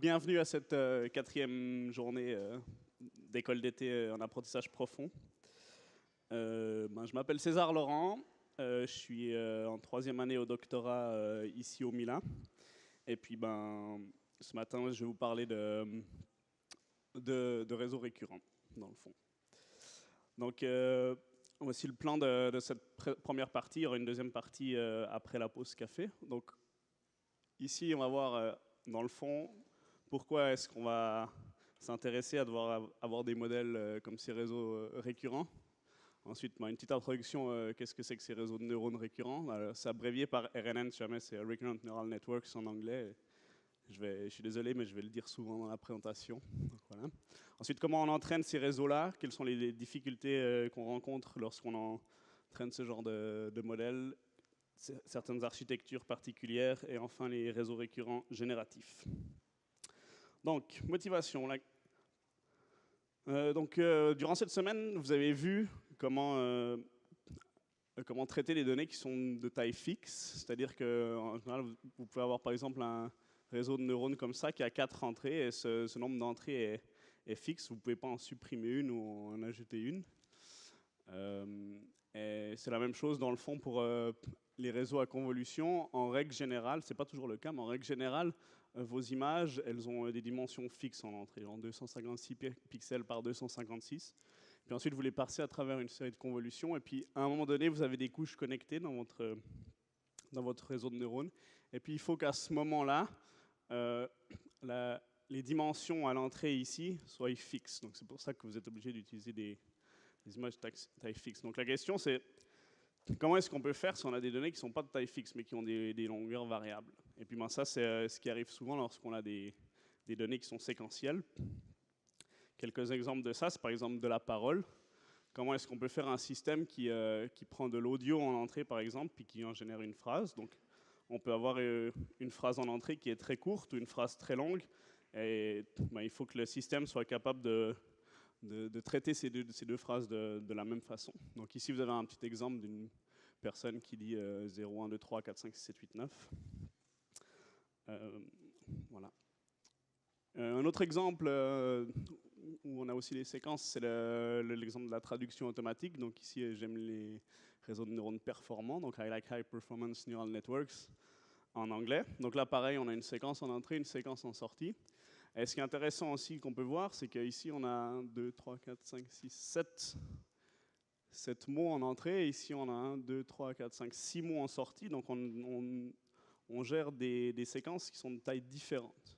bienvenue à cette quatrième journée d'école d'été en apprentissage profond. Je m'appelle César Laurent, je suis en troisième année au doctorat ici au Milan. Et puis ce matin, je vais vous parler de réseaux récurrents, dans le fond. Donc voici le plan de cette première partie. Il y aura une deuxième partie après la pause café. Donc ici, on va voir dans le fond pourquoi est-ce qu'on va s'intéresser à devoir avoir des modèles comme ces réseaux récurrents. Ensuite, une petite introduction, qu'est-ce que c'est que ces réseaux de neurones récurrents? C'est abrévié par RNN, si jamais c'est Recurrent Neural Networks en anglais. Je suis désolé, mais je vais le dire souvent dans la présentation. Donc, voilà. Ensuite, comment on entraîne ces réseaux-là? Quelles sont les difficultés qu'on rencontre lorsqu'on entraîne ce genre de modèles? Certaines architectures particulières, et enfin les réseaux récurrents génératifs. Donc, motivation. Durant cette semaine, vous avez vu comment traiter les données qui sont de taille fixe. C'est-à-dire qu'en général, vous pouvez avoir par exemple un réseau de neurones comme ça qui a 4 entrées, et ce nombre d'entrées est fixe. Vous ne pouvez pas en supprimer une ou en ajouter une. Et c'est la même chose dans le fond pour les réseaux à convolution. En règle générale, ce n'est pas toujours le cas, mais en règle générale, vos images, elles ont des dimensions fixes en entrée, genre 256 pixels par 256. Puis ensuite, vous les parsez à travers une série de convolutions. Et puis, à un moment donné, vous avez des couches connectées dans votre réseau de neurones. Et puis, il faut qu'à ce moment-là, les dimensions à l'entrée ici soient fixes. Donc, c'est pour ça que vous êtes obligé d'utiliser des images taille fixe. Donc, la question, c'est comment est-ce qu'on peut faire si on a des données qui ne sont pas de taille fixe, mais qui ont des longueurs variables? Et puis ça, c'est ce qui arrive souvent lorsqu'on a des données qui sont séquentielles. Quelques exemples de ça, c'est par exemple de la parole. Comment est-ce qu'on peut faire un système qui prend de l'audio en entrée, par exemple, puis qui en génère une phrase? Donc, on peut avoir une phrase en entrée qui est très courte ou une phrase très longue. Et il faut que le système soit capable de traiter ces deux phrases de la même façon. Donc ici, vous avez un petit exemple d'une personne qui dit 0, 1, 2, 3, 4, 5, 6, 7, 8, 9. Voilà. Un autre exemple où on a aussi les séquences, c'est l'exemple de la traduction automatique. Donc ici, j'aime les réseaux de neurones performants, donc I like high performance neural networks en anglais. Donc là, pareil, on a une séquence en entrée, une séquence en sortie. Et ce qui est intéressant aussi qu'on peut voir, c'est qu'ici, on a 1, 2, 3, 4, 5, 6, 7 mots en entrée. Et ici, on a 1, 2, 3, 4, 5, 6 mots en sortie. Donc, on gère des séquences qui sont de taille différente.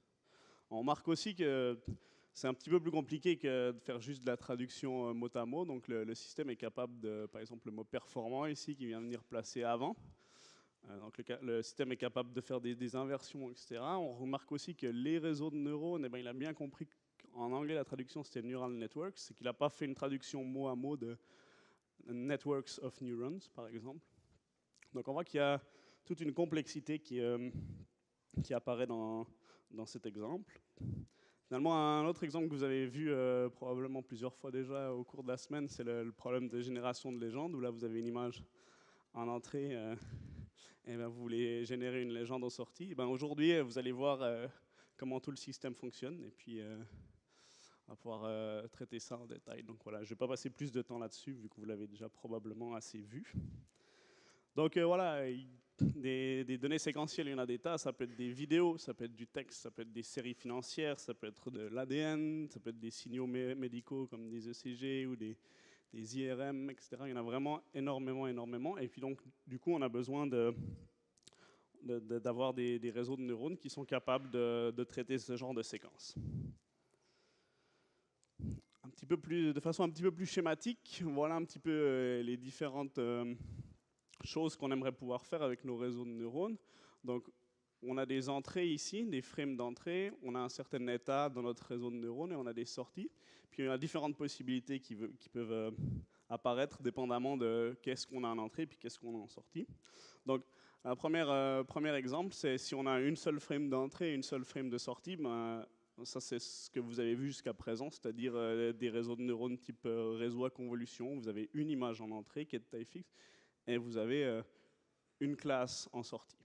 On remarque aussi que c'est un petit peu plus compliqué que de faire juste de la traduction mot à mot. Donc, le système est capable de, par exemple, le mot performant ici, qui vient de venir placer avant. Donc le système est capable de faire des inversions, etc. On remarque aussi que les réseaux de neurones, il a bien compris qu'en anglais, la traduction, c'était neural networks, c'est qu'il n'a pas fait une traduction mot à mot de networks of neurons, par exemple. Donc on voit qu'il y a toute une complexité qui apparaît dans cet exemple. Finalement, un autre exemple que vous avez vu probablement plusieurs fois déjà au cours de la semaine, c'est le problème de génération de légendes, où là, vous avez une image en entrée, et vous voulez générer une légende en sortie. Aujourd'hui, vous allez voir comment tout le système fonctionne, et puis on va pouvoir traiter ça en détail. Donc voilà, je ne vais pas passer plus de temps là-dessus, vu que vous l'avez déjà probablement assez vu. Donc voilà, des données séquentielles, il y en a des tas. Ça peut être des vidéos, ça peut être du texte, ça peut être des séries financières, ça peut être de l'ADN, ça peut être des signaux médicaux comme des ECG ou des IRM, etc. Il y en a vraiment énormément. Et puis donc, du coup, on a besoin d'avoir des réseaux de neurones qui sont capables de traiter ce genre de séquences. De façon un petit peu plus schématique, voilà un petit peu les différentes choses qu'on aimerait pouvoir faire avec nos réseaux de neurones. Donc, on a des entrées ici, des frames d'entrée, on a un certain état dans notre réseau de neurones et on a des sorties. Puis il y a différentes possibilités qui peuvent apparaître dépendamment de qu'est-ce qu'on a en entrée et qu'est-ce qu'on a en sortie. Donc, un premier exemple, c'est si on a une seule frame d'entrée et une seule frame de sortie, ça c'est ce que vous avez vu jusqu'à présent, c'est-à-dire des réseaux de neurones type réseau à convolution. Vous avez une image en entrée qui est de taille fixe et vous avez une classe en sortie.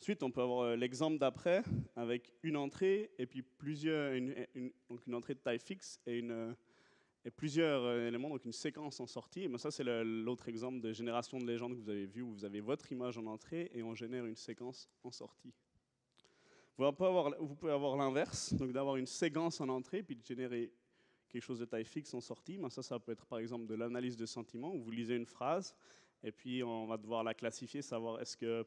Ensuite, on peut avoir l'exemple d'après avec une entrée et puis donc une entrée de taille fixe et plusieurs éléments, donc une séquence en sortie. Et bien ça, c'est l'autre exemple de génération de légende que vous avez vu, où vous avez votre image en entrée et on génère une séquence en sortie. Vous pouvez avoir l'inverse, donc d'avoir une séquence en entrée puis de générer quelque chose de taille fixe en sortie. Ben ça peut être par exemple de l'analyse de sentiments, où vous lisez une phrase et puis on va devoir la classifier, savoir est-ce que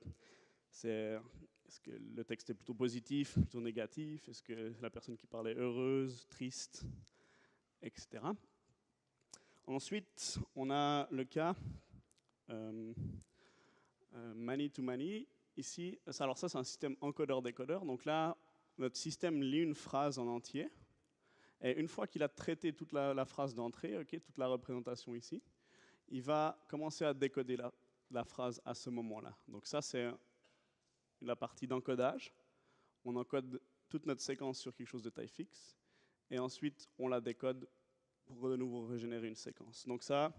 le texte est plutôt positif, plutôt négatif, est-ce que la personne qui parle est heureuse, triste, etc. Ensuite, on a le cas many-to-many. Ici, alors ça, c'est un système encodeur-décodeur. Donc là, notre système lit une phrase en entier. Et une fois qu'il a traité toute la phrase d'entrée, toute la représentation ici, il va commencer à décoder la phrase à ce moment-là. Donc ça, c'est la partie d'encodage. On encode toute notre séquence sur quelque chose de taille fixe. Et ensuite, on la décode pour de nouveau régénérer une séquence. Donc ça,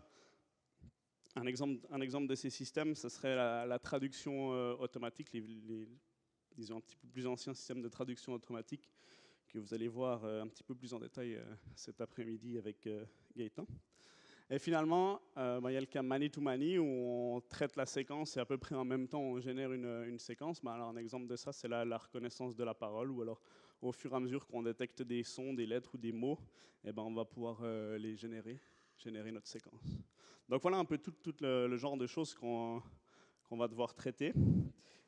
un exemple de ces systèmes, ce serait la traduction automatique, disons un petit peu plus anciens systèmes de traduction automatique que vous allez voir un petit peu plus en détail cet après-midi avec Gaëtan. Et finalement, il y a le cas many-to-many où on traite la séquence et à peu près en même temps on génère une séquence. Alors un exemple de ça, c'est la reconnaissance de la parole, ou alors au fur et à mesure qu'on détecte des sons, des lettres ou des mots, on va pouvoir les générer notre séquence. Donc voilà un peu tout le genre de choses qu'on va devoir traiter.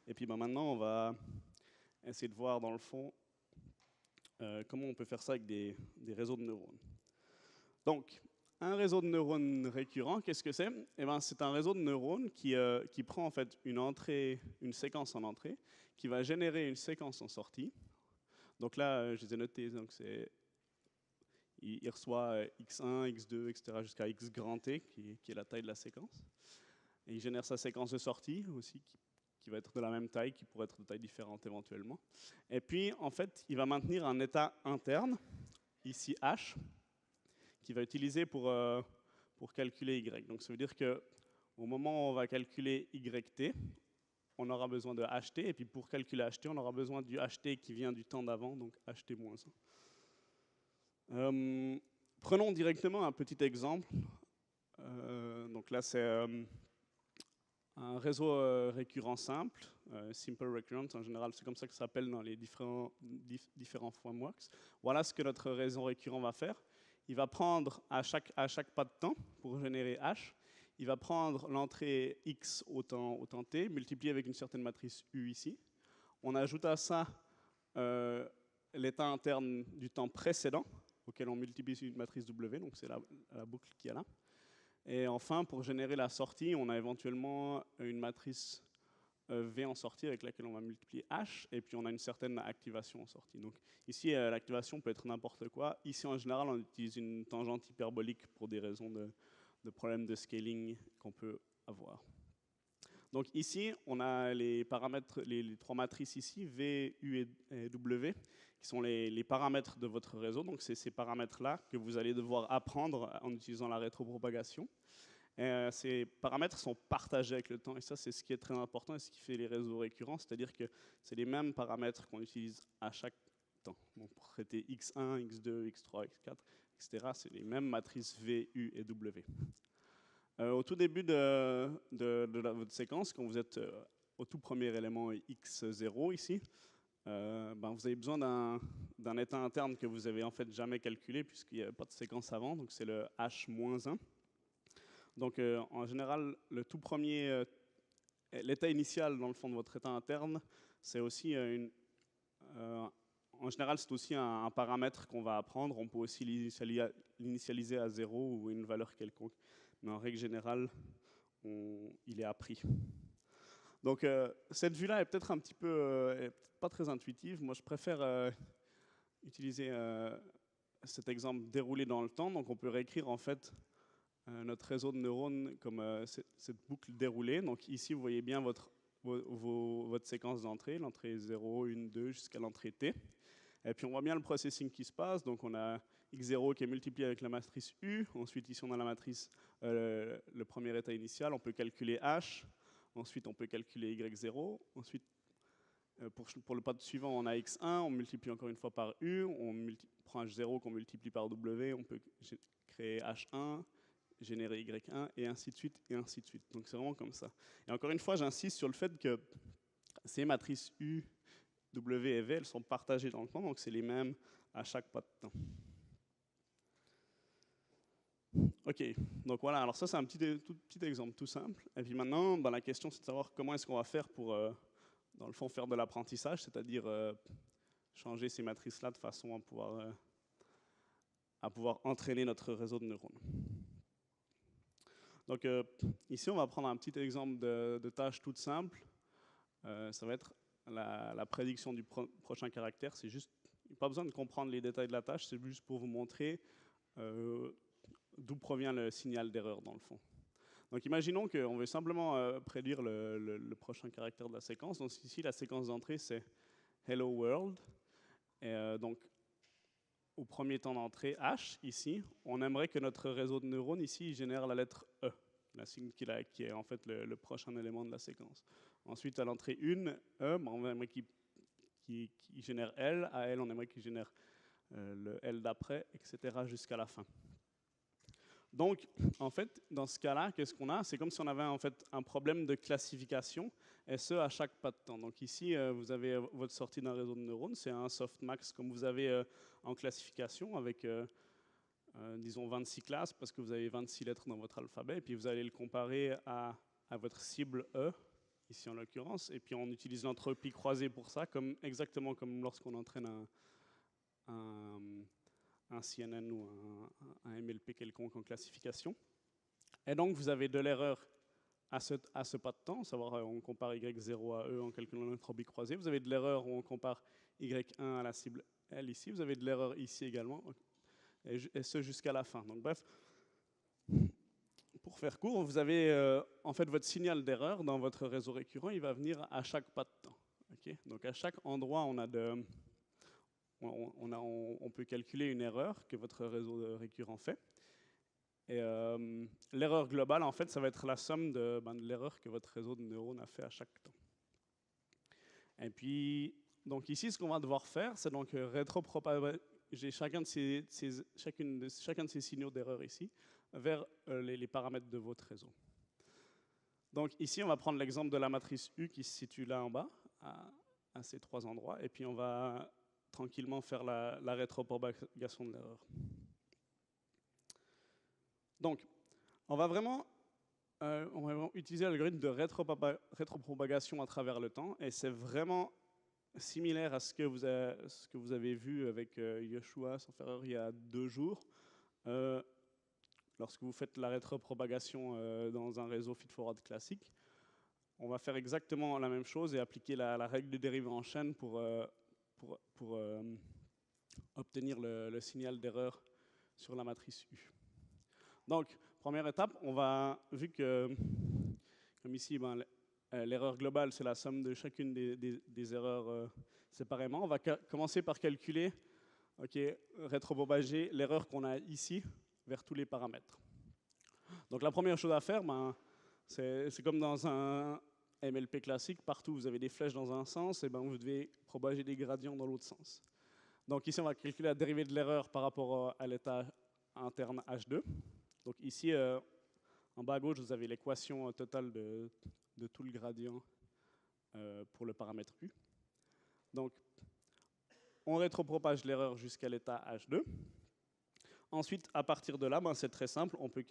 Et puis maintenant, on va essayer de voir dans le fond comment on peut faire ça avec des réseaux de neurones. Donc, un réseau de neurones récurrent, qu'est-ce que c'est? C'est un réseau de neurones qui prend en fait une séquence en entrée, qui va générer une séquence en sortie. Donc là, je les ai notés, donc il reçoit x1, x2, etc. jusqu'à x grand t, qui est la taille de la séquence. Et il génère sa séquence de sortie aussi, qui va être de la même taille, qui pourrait être de taille différente éventuellement. Et puis, en fait, il va maintenir un état interne, ici h, qui va utiliser pour calculer y. Donc ça veut dire qu'au moment où on va calculer yt, on aura besoin de ht, et puis pour calculer ht, on aura besoin du ht qui vient du temps d'avant, donc ht-1. Prenons directement un petit exemple. Donc là, c'est un réseau récurrent simple, simple recurrent en général, c'est comme ça que ça s'appelle dans les différents frameworks. Voilà ce que notre réseau récurrent va faire. Il va prendre à chaque pas de temps, pour générer h, il va prendre l'entrée x au temps t, multiplié avec une certaine matrice u ici. On ajoute à ça l'état interne du temps précédent, auquel on multiplie une matrice w, donc c'est la boucle qu'il y a là. Et enfin, pour générer la sortie, on a éventuellement une matrice V en sortie avec laquelle on va multiplier H, et puis on a une certaine activation en sortie. Donc ici, l'activation peut être n'importe quoi. Ici, en général, on utilise une tangente hyperbolique pour des raisons de problèmes de scaling qu'on peut avoir. Donc ici, on a les paramètres, les trois matrices ici, V, U et W, qui sont les paramètres de votre réseau. Donc c'est ces paramètres-là que vous allez devoir apprendre en utilisant la rétropropagation. Ces paramètres sont partagés avec le temps, et ça c'est ce qui est très important et ce qui fait les réseaux récurrents, c'est-à-dire que c'est les mêmes paramètres qu'on utilise à chaque temps. Donc pour traiter x1, x2, x3, x4, etc., c'est les mêmes matrices V, U et W. Au tout début de votre séquence, quand vous êtes au tout premier élément x0 ici, vous avez besoin d'un état interne que vous avez en fait jamais calculé puisqu'il n'y avait pas de séquence avant, donc c'est le h-1. Donc en général, le tout premier, l'état initial dans le fond de votre état interne, c'est aussi en général c'est aussi un paramètre qu'on va apprendre. On peut aussi l'initialiser à 0 ou une valeur quelconque, mais en règle générale, il est appris. Donc cette vue-là est peut-être un petit peu, pas très intuitive. Moi, je préfère utiliser cet exemple déroulé dans le temps. Donc on peut réécrire en fait notre réseau de neurones comme cette boucle déroulée. Donc ici, vous voyez bien votre séquence d'entrée, l'entrée 0, 1, 2 jusqu'à l'entrée t. Et puis on voit bien le processing qui se passe. Donc on a x0 qui est multiplié avec la matrice u. Ensuite, ici, on a la matrice, le premier état initial. On peut calculer h. Ensuite, on peut calculer y0. Ensuite, Pour le path suivant, on a x1, on multiplie encore une fois par u, on prend h0 qu'on multiplie par w, on peut créer h1, générer y1, et ainsi de suite, et ainsi de suite. Donc c'est vraiment comme ça. Et encore une fois, j'insiste sur le fait que ces matrices U, W et V, elles sont partagées dans le temps, donc c'est les mêmes à chaque pas de temps. Ok, donc voilà, alors ça c'est un petit exemple tout simple. Et puis maintenant, la question c'est de savoir comment est-ce qu'on va faire pour, dans le fond, faire de l'apprentissage, c'est-à-dire changer ces matrices-là de façon à pouvoir entraîner notre réseau de neurones. Donc ici, on va prendre un petit exemple de tâche toute simple. Ça va être la prédiction du prochain caractère. C'est juste, pas besoin de comprendre les détails de la tâche, c'est juste pour vous montrer d'où provient le signal d'erreur dans le fond. Donc imaginons qu'on veut simplement prédire le prochain caractère de la séquence. Donc ici, la séquence d'entrée, c'est Hello World. Et donc, au premier temps d'entrée, H, ici, on aimerait que notre réseau de neurones, ici, génère la lettre E, la signe qui est en fait le prochain élément de la séquence. Ensuite, à l'entrée 1, E, on aimerait qu'il génère L, à L, on aimerait qu'il génère le L d'après, etc., jusqu'à la fin. Donc, en fait, dans ce cas-là, qu'est-ce qu'on a? C'est comme si on avait en fait un problème de classification, et ce, à chaque pas de temps. Donc ici, vous avez votre sortie d'un réseau de neurones, c'est un softmax comme vous avez en classification, avec, disons, 26 classes, parce que vous avez 26 lettres dans votre alphabet, et puis vous allez le comparer à votre cible E, ici en l'occurrence, et puis on utilise l'entropie croisée pour ça, exactement comme lorsqu'on entraîne un CNN ou un MLP quelconque en classification. Et donc, vous avez de l'erreur à ce pas de temps, savoir on compare Y0 à E en calculant l'entropie croisée. Vous avez de l'erreur où on compare Y1 à la cible L ici. Vous avez de l'erreur ici également, et ce jusqu'à la fin. Donc, bref, pour faire court, vous avez en fait votre signal d'erreur dans votre réseau récurrent, il va venir à chaque pas de temps. Okay? Donc, à chaque endroit, on peut calculer une erreur que votre réseau récurrent fait. Et l'erreur globale, en fait, ça va être la somme de l'erreur que votre réseau de neurones a fait à chaque temps. Et puis, donc ici, ce qu'on va devoir faire, c'est donc rétropropager chacun de ces signaux d'erreur ici vers les paramètres de votre réseau. Donc ici, on va prendre l'exemple de la matrice U qui se situe là en bas, à ces trois endroits, et puis on va tranquillement faire la rétropropagation de l'erreur. Donc, on va vraiment utiliser l'algorithme de rétropropagation à travers le temps, et c'est vraiment similaire à ce que vous avez vu avec Yoshua, sans faire erreur, il y a 2 jours. Lorsque vous faites la rétropropagation dans un réseau feed-forward classique, on va faire exactement la même chose et appliquer la règle de dérivée en chaîne pour obtenir le signal d'erreur sur la matrice U. Donc, première étape, vu que, comme ici, l'erreur globale, c'est la somme de chacune des erreurs séparément, on va commencer par calculer, rétropropager l'erreur qu'on a ici vers tous les paramètres. Donc, la première chose à faire, c'est comme dans un MLP classique, partout vous avez des flèches dans un sens, et vous devez propager des gradients dans l'autre sens. Donc ici, on va calculer la dérivée de l'erreur par rapport à l'état interne H2. Donc ici, en bas à gauche, vous avez l'équation totale de tout le gradient pour le paramètre U. Donc, on rétropropage l'erreur jusqu'à l'état H2. Ensuite, à partir de là, c'est très simple, on peut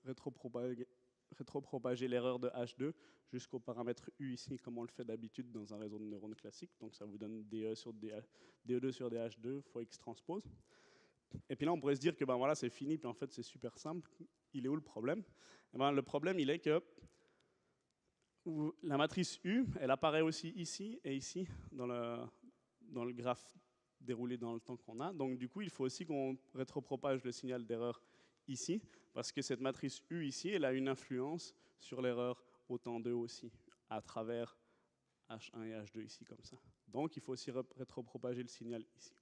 rétropropager l'erreur de H2 jusqu'au paramètre U ici, comme on le fait d'habitude dans un réseau de neurones classique. Donc ça vous donne DE2 sur DH2 fois X transpose. Et puis là, on pourrait se dire que voilà, c'est fini, puis en fait, c'est super simple. Il est où le problème? Le problème, il est que la matrice U, elle apparaît aussi ici et ici dans le graphe déroulé dans le temps qu'on a. Donc du coup, il faut aussi qu'on rétropropage le signal d'erreur ici, parce que cette matrice U ici, elle a une influence sur l'erreur au temps 2 aussi, à travers H1 et H2 ici, comme ça. Donc il faut aussi rétropropager le signal ici.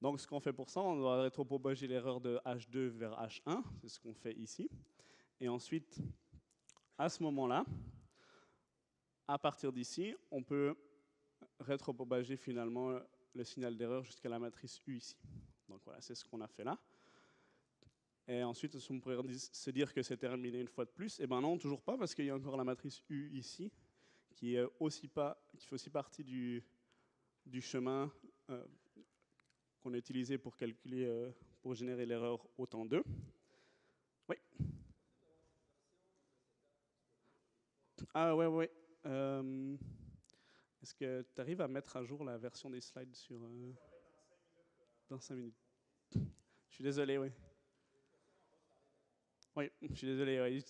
Donc ce qu'on fait pour ça, on doit rétropropager l'erreur de H2 vers H1, c'est ce qu'on fait ici. Et ensuite, à ce moment-là, à partir d'ici, on peut rétropropager finalement le signal d'erreur jusqu'à la matrice U ici. Donc voilà, c'est ce qu'on a fait là. Et ensuite, on pourrait se dire que c'est terminé une fois de plus. Et ben non, toujours pas, parce qu'il y a encore la matrice U ici, qui fait aussi partie du chemin qu'on a utilisé pour calculer, pour générer l'erreur au temps 2. Oui. Ah ouais. Est-ce que tu arrives à mettre à jour la version des slides dans 5 minutes? Je suis désolé, oui. Oui, je suis désolé, oui, je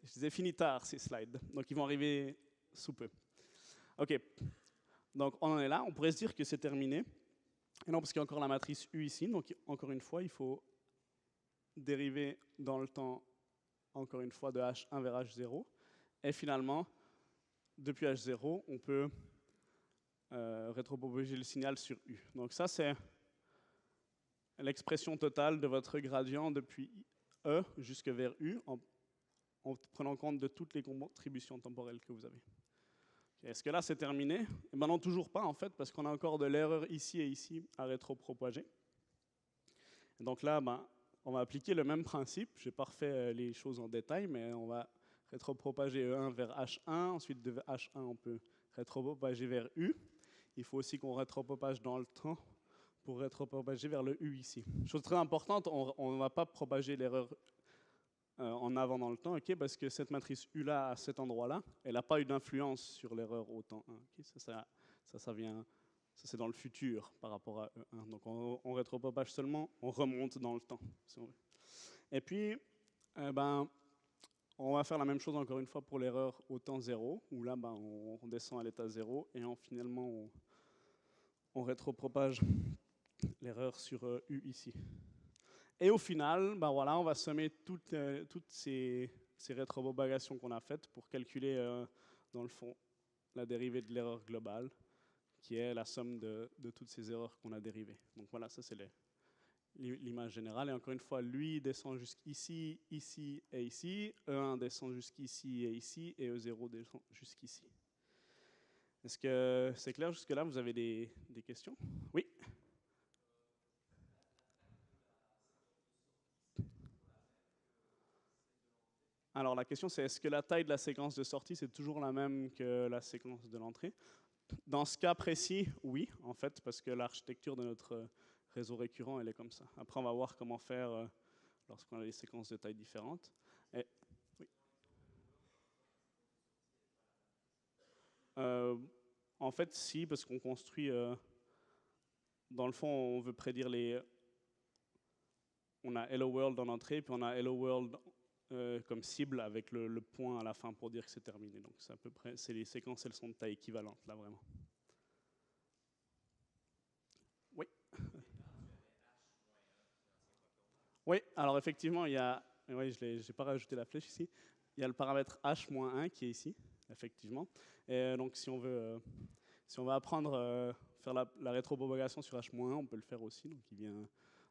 disais fini tard ces slides, donc ils vont arriver sous peu. Ok, donc on en est là, on pourrait se dire que c'est terminé. Et non, parce qu'il y a encore la matrice U ici, donc encore une fois, il faut dériver dans le temps, encore une fois, de H1 vers H0. Et finalement, depuis H0, on peut rétropropager le signal sur U. Donc ça, c'est l'expression totale de votre gradient depuis E jusque vers U, en prenant compte de toutes les contributions temporelles que vous avez. Est-ce que là, c'est terminé? Et ben non, toujours pas, en fait, parce qu'on a encore de l'erreur ici et ici à rétropropager. Donc là, on va appliquer le même principe. Je n'ai pas refait les choses en détail, mais on va rétropropager E1 vers H1. Ensuite, de H1, on peut rétropropager vers U. Il faut aussi qu'on rétropropage dans le temps pour rétropropager vers le U ici. Chose très importante, on ne va pas propager l'erreur en avant dans le temps, okay, parce que cette matrice U-là, à cet endroit-là, elle n'a pas eu d'influence sur l'erreur au temps 1. Okay, ça c'est dans le futur par rapport à E1. Donc on rétropropage seulement, on remonte dans le temps. Si on veut. Et puis, on va faire la même chose encore une fois pour l'erreur au temps 0, où là, on descend à l'état 0, et finalement, on rétropropage l'erreur sur U ici. Et au final, voilà, on va sommer toutes ces rétropropagations qu'on a faites pour calculer, dans le fond, la dérivée de l'erreur globale, qui est la somme de toutes ces erreurs qu'on a dérivées. Donc voilà, ça c'est l'image générale. Et encore une fois, lui descend jusqu'ici, ici et ici. E1 descend jusqu'ici et ici. Et E0 descend jusqu'ici. Est-ce que c'est clair jusque-là? Vous avez des questions? Oui? Alors la question c'est, est-ce que la taille de la séquence de sortie c'est toujours la même que la séquence de l'entrée? Dans ce cas précis, oui, en fait, parce que l'architecture de notre réseau récurrent, elle est comme ça. Après, on va voir comment faire lorsqu'on a des séquences de taille différentes. Et, oui. En fait, si, parce qu'on construit, dans le fond, on veut prédire on a Hello World en entrée, puis on a Hello World comme cible avec le point à la fin pour dire que c'est terminé. Donc c'est à peu près, les séquences, elles sont de taille équivalente là vraiment. Oui. Oui, alors effectivement, il y a, oui, je n'ai pas rajouté la flèche ici, il y a le paramètre H-1 qui est ici, effectivement. Et donc si on veut apprendre faire la rétropropagation sur H-1, on peut le faire aussi.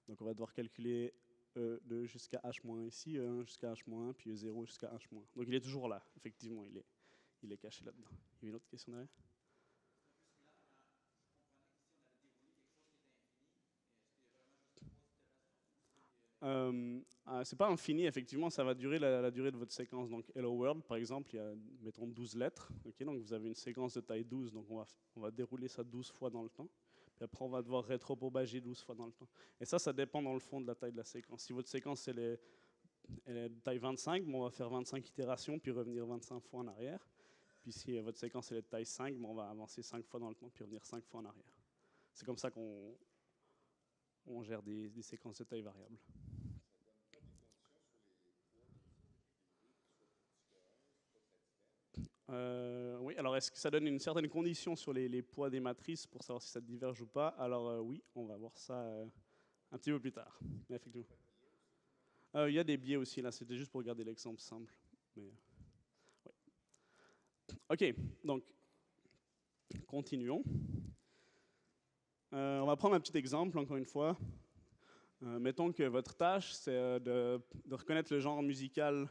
Donc on va devoir calculer E2 jusqu'à H- ici, E1 jusqu'à H-, puis E0 jusqu'à H-. Donc il est toujours là, effectivement, il est caché là-dedans. Il y a une autre question derrière? C'est pas infini, effectivement, ça va durer la durée de votre séquence. Donc Hello World, par exemple, il y a, mettons, 12 lettres. Okay, donc vous avez une séquence de taille 12, donc on va dérouler ça 12 fois dans le temps. Puis après, on va devoir rétropropager 12 fois dans le temps. Et ça dépend dans le fond de la taille de la séquence. Si votre séquence elle est de taille 25, on va faire 25 itérations, puis revenir 25 fois en arrière. Puis si votre séquence elle est de taille 5, on va avancer 5 fois dans le temps, puis revenir 5 fois en arrière. C'est comme ça qu'on gère des séquences de taille variable. Oui, alors est-ce que ça donne une certaine condition sur les poids des matrices pour savoir si ça diverge ou pas? Alors oui, on va voir ça un petit peu plus tard. Mais effectivement. Il y a des biais aussi, là, c'était juste pour regarder l'exemple simple. Mais, ouais. Ok, donc, continuons. On va prendre un petit exemple, encore une fois. Mettons que votre tâche, c'est de reconnaître le genre musical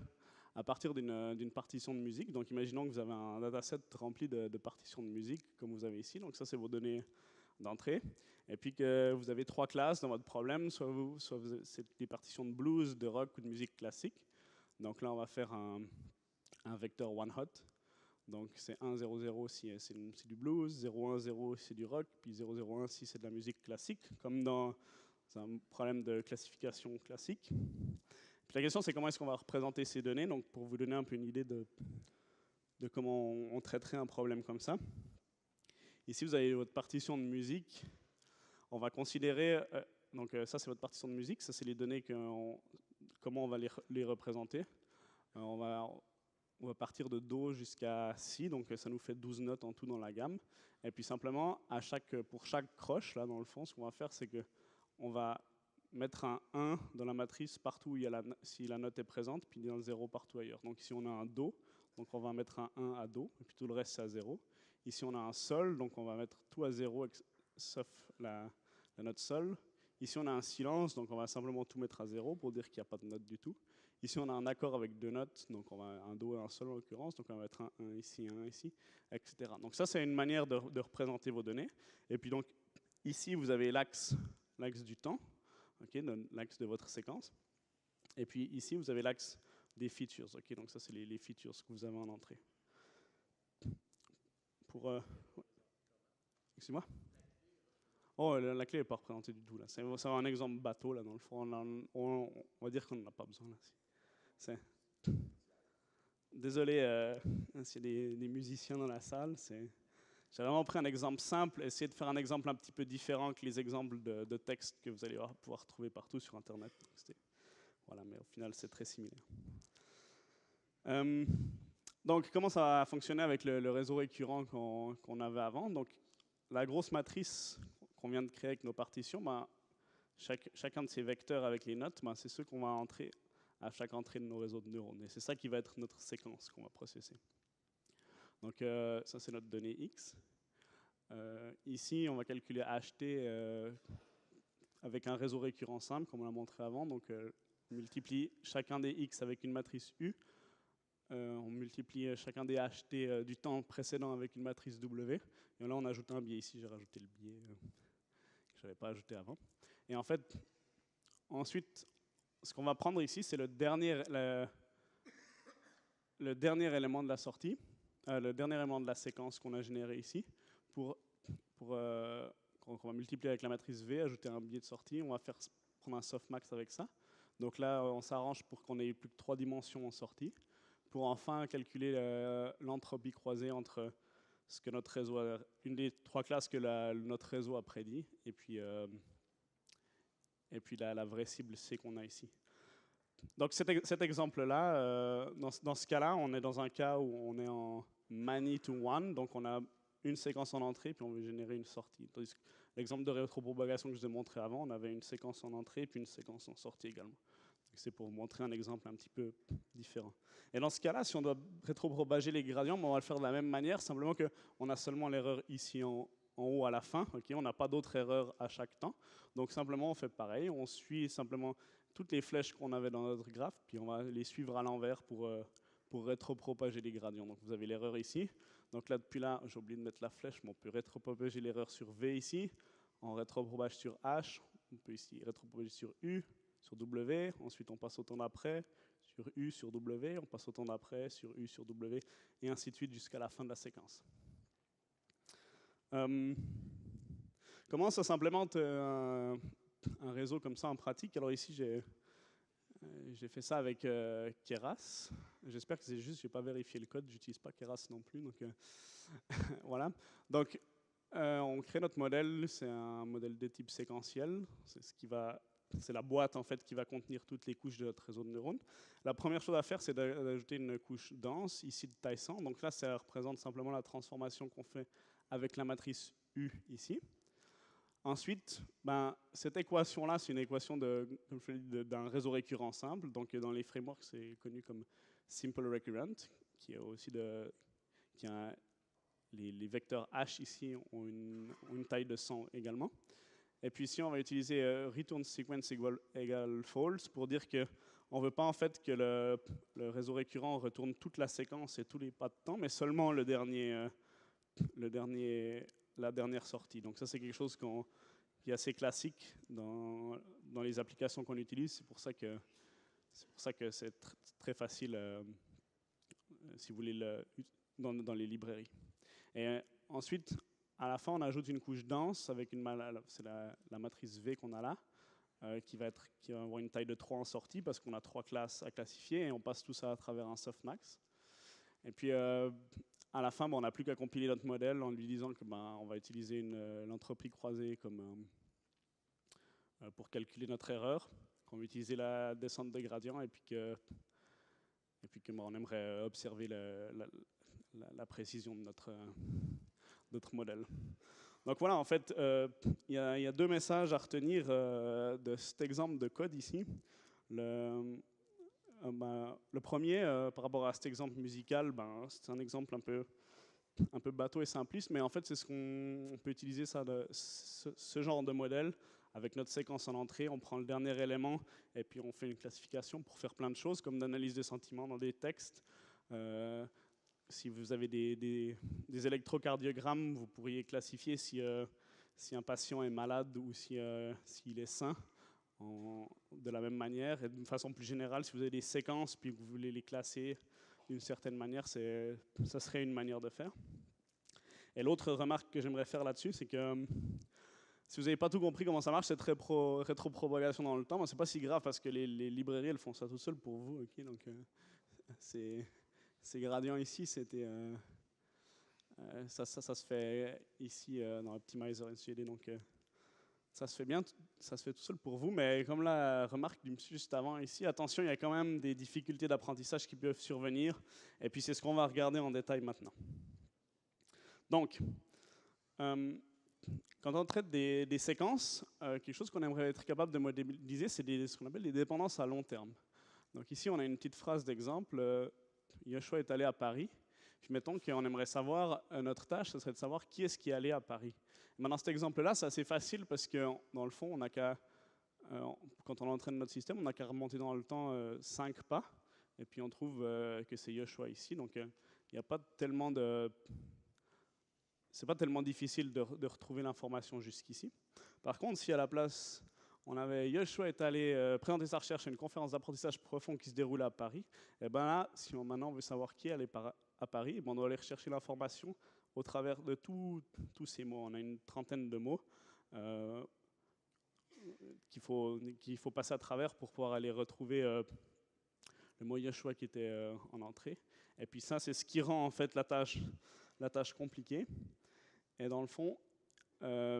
à partir d'une partition de musique. Donc imaginons que vous avez un dataset rempli de partitions de musique, comme vous avez ici. Donc ça, c'est vos données d'entrée. Et puis que vous avez 3 classes dans votre problème, soit c'est des partitions de blues, de rock ou de musique classique. Donc là, on va faire un vecteur one hot. Donc c'est 1, 0, 0 si c'est du blues, 0, 1, 0 si c'est du rock, puis 0, 0, 1 si c'est de la musique classique, comme dans un problème de classification classique. Puis la question, c'est comment est-ce qu'on va représenter ces données. Donc pour vous donner un peu une idée de comment on traiterait un problème comme ça. Ici, vous avez votre partition de musique. On va considérer, ça c'est votre partition de musique, ça c'est les données, comment on va les représenter. On va partir de Do jusqu'à Si, donc ça nous fait 12 notes en tout dans la gamme. Et puis simplement, pour chaque croche, là dans le fond, ce qu'on va faire, c'est qu'on va mettre un 1 dans la matrice partout où si la note est présente, puis un 0 partout ailleurs. Donc ici on a un Do, donc on va mettre un 1 à Do, et puis tout le reste c'est à 0. Ici on a un Sol, donc on va mettre tout à 0, sauf la note Sol. Ici on a un silence, donc on va simplement tout mettre à 0 pour dire qu'il n'y a pas de note du tout. Ici, on a un accord avec 2 notes, donc on va un Do et un Sol en l'occurrence, donc on va mettre un 1 ici, un ici, etc. Donc ça, c'est une manière de représenter vos données. Et puis donc, ici, vous avez l'axe du temps, okay, l'axe de votre séquence. Et puis ici, vous avez l'axe des features. Okay, donc ça, c'est les features que vous avez en entrée. Excusez-moi. Oh, la clé n'est pas représentée du tout là. C'est un exemple bateau là dans le fond. On va dire qu'on n'en a pas besoin là. Désolé s'il y a des musiciens dans la salle. J'ai vraiment pris un exemple simple, essayer de faire un exemple un petit peu différent que les exemples de texte que vous allez pouvoir trouver partout sur Internet. Voilà, mais au final, c'est très similaire. Donc, comment ça va fonctionner avec le réseau récurrent qu'on avait avant? Donc, la grosse matrice qu'on vient de créer avec nos partitions, chacun de ces vecteurs avec les notes, c'est ceux qu'on va entrer à chaque entrée de nos réseaux de neurones. Et c'est ça qui va être notre séquence qu'on va processer. Donc ça, c'est notre donnée X. Ici, on va calculer HT avec un réseau récurrent simple, comme on l'a montré avant. Donc on multiplie chacun des X avec une matrice U. On multiplie chacun des HT du temps précédent avec une matrice W. Et là, on ajoute un biais. Ici, j'ai rajouté le biais que je n'avais pas ajouté avant. Et en fait, ensuite, ce qu'on va prendre ici, c'est le dernier élément de la sortie, le dernier élément de la séquence qu'on a généré ici, qu'on va multiplier avec la matrice V, ajouter un biais de sortie, on va prendre un softmax avec ça. Donc là, on s'arrange pour qu'on ait plus que 3 dimensions en sortie, pour enfin calculer l'entropie croisée entre ce que notre réseau une des 3 classes que notre réseau a prédit, et puis la vraie cible C qu'on a ici. Donc cet exemple-là, dans ce cas-là, on est dans un cas où on est en many to one, donc on a une séquence en entrée, puis on veut générer une sortie. L'exemple de rétropropagation que je vous ai montré avant, on avait une séquence en entrée, puis une séquence en sortie également. C'est pour vous montrer un exemple un petit peu différent. Et dans ce cas-là, si on doit rétropropager les gradients, on va le faire de la même manière, simplement qu'on a seulement l'erreur ici en haut à la fin, okay, on n'a pas d'autres erreurs à chaque temps. Donc simplement, on fait pareil, on suit simplement toutes les flèches qu'on avait dans notre graphe, puis on va les suivre à l'envers pour rétropropager les gradients. Donc vous avez l'erreur ici. Donc là, depuis là, j'ai oublié de mettre la flèche, mais on peut rétropropager l'erreur sur V ici, on rétropropage sur H, on peut ici rétropropager sur U, sur W, ensuite on passe au temps d'après, sur U, sur W, on passe au temps d'après, sur U, sur W, et ainsi de suite jusqu'à la fin de la séquence. Comment ça s'implémente un réseau comme ça en pratique? Alors ici, j'ai fait ça avec Keras. J'espère que c'est juste, je n'ai pas vérifié le code, j'utilise pas Keras non plus. Donc voilà. Donc on crée notre modèle, c'est un modèle de type séquentiel. C'est la boîte en fait qui va contenir toutes les couches de notre réseau de neurones. La première chose à faire, c'est d'ajouter une couche dense, ici de taille 100. Donc là, ça représente simplement la transformation qu'on fait avec la matrice U ici. Ensuite, cette équation-là, c'est une équation d'un réseau récurrent simple. Donc dans les frameworks, c'est connu comme Simple Recurrent, qui est aussi les vecteurs H ici ont une taille de 100 également. Et puis ici, on va utiliser return sequence égale false pour dire que on ne veut pas en fait que le réseau récurrent retourne toute la séquence et tous les pas de temps, mais seulement la dernière sortie. Donc ça, c'est quelque chose qui est assez classique dans les applications qu'on utilise. C'est pour ça que c'est très facile, si vous voulez, dans les librairies. Et ensuite, à la fin, on ajoute une couche dense avec c'est la matrice V qu'on a là, qui va avoir une taille de 3 en sortie parce qu'on a 3 classes à classifier et on passe tout ça à travers un softmax. Et puis, à la fin, on n'a plus qu'à compiler notre modèle en lui disant que on va utiliser l'entropie croisée pour calculer notre erreur, qu'on va utiliser la descente de gradient et puis que on aimerait observer la précision de notre modèle. Donc voilà, en fait, il y a 2 messages à retenir de cet exemple de code ici. Le premier, par rapport à cet exemple musical, c'est un exemple un peu bateau et simpliste, mais en fait, c'est on peut utiliser ce genre de modèle avec notre séquence en entrée. On prend le dernier élément et puis on fait une classification pour faire plein de choses, comme d'analyse de sentiments dans des textes. Si vous avez des électrocardiogrammes, vous pourriez classifier si un patient est malade ou s'il est sain de la même manière. Et d'une façon plus générale, si vous avez des séquences puis que vous voulez les classer d'une certaine manière, ça serait une manière de faire. Et l'autre remarque que j'aimerais faire là-dessus, c'est que si vous n'avez pas tout compris comment ça marche, cette rétropropagation dans le temps, c'est pas si grave parce que les librairies, elles font ça tout seul pour vous. Okay, donc, ces gradients ici, c'était ça se fait ici dans Optimizer NCD, donc ça se fait bien, ça se fait tout seul pour vous, mais comme la remarque du monsieur juste avant ici, attention, il y a quand même des difficultés d'apprentissage qui peuvent survenir, et puis c'est ce qu'on va regarder en détail maintenant. Donc, quand on traite des séquences, quelque chose qu'on aimerait être capable de modéliser, c'est ce qu'on appelle des dépendances à long terme. Donc ici, on a une petite phrase d'exemple. Yoshua est allé à Paris. Puis mettons qu'on aimerait savoir, notre tâche, ce serait de savoir qui est-ce qui est allé à Paris. Maintenant, cet exemple-là, c'est assez facile parce que dans le fond, on n'a qu'à, quand on entraîne notre système, on n'a qu'à remonter dans le temps 5 pas. Et puis on trouve que c'est Yoshua ici. Donc il n'y a pas tellement de... C'est pas tellement difficile de retrouver l'information jusqu'ici. Par contre, si à la place, on avait Yoshua est allé présenter sa recherche à une conférence d'apprentissage profond qui se déroule à Paris, et bien là, si maintenant on veut savoir qui est allé à Paris, on doit aller rechercher l'information au travers de tous ces mots. On a une trentaine de mots qu'il faut passer à travers pour pouvoir aller retrouver le mot Yoshua qui était en entrée. Et puis ça, c'est ce qui rend en fait la tâche compliquée. Et dans le fond,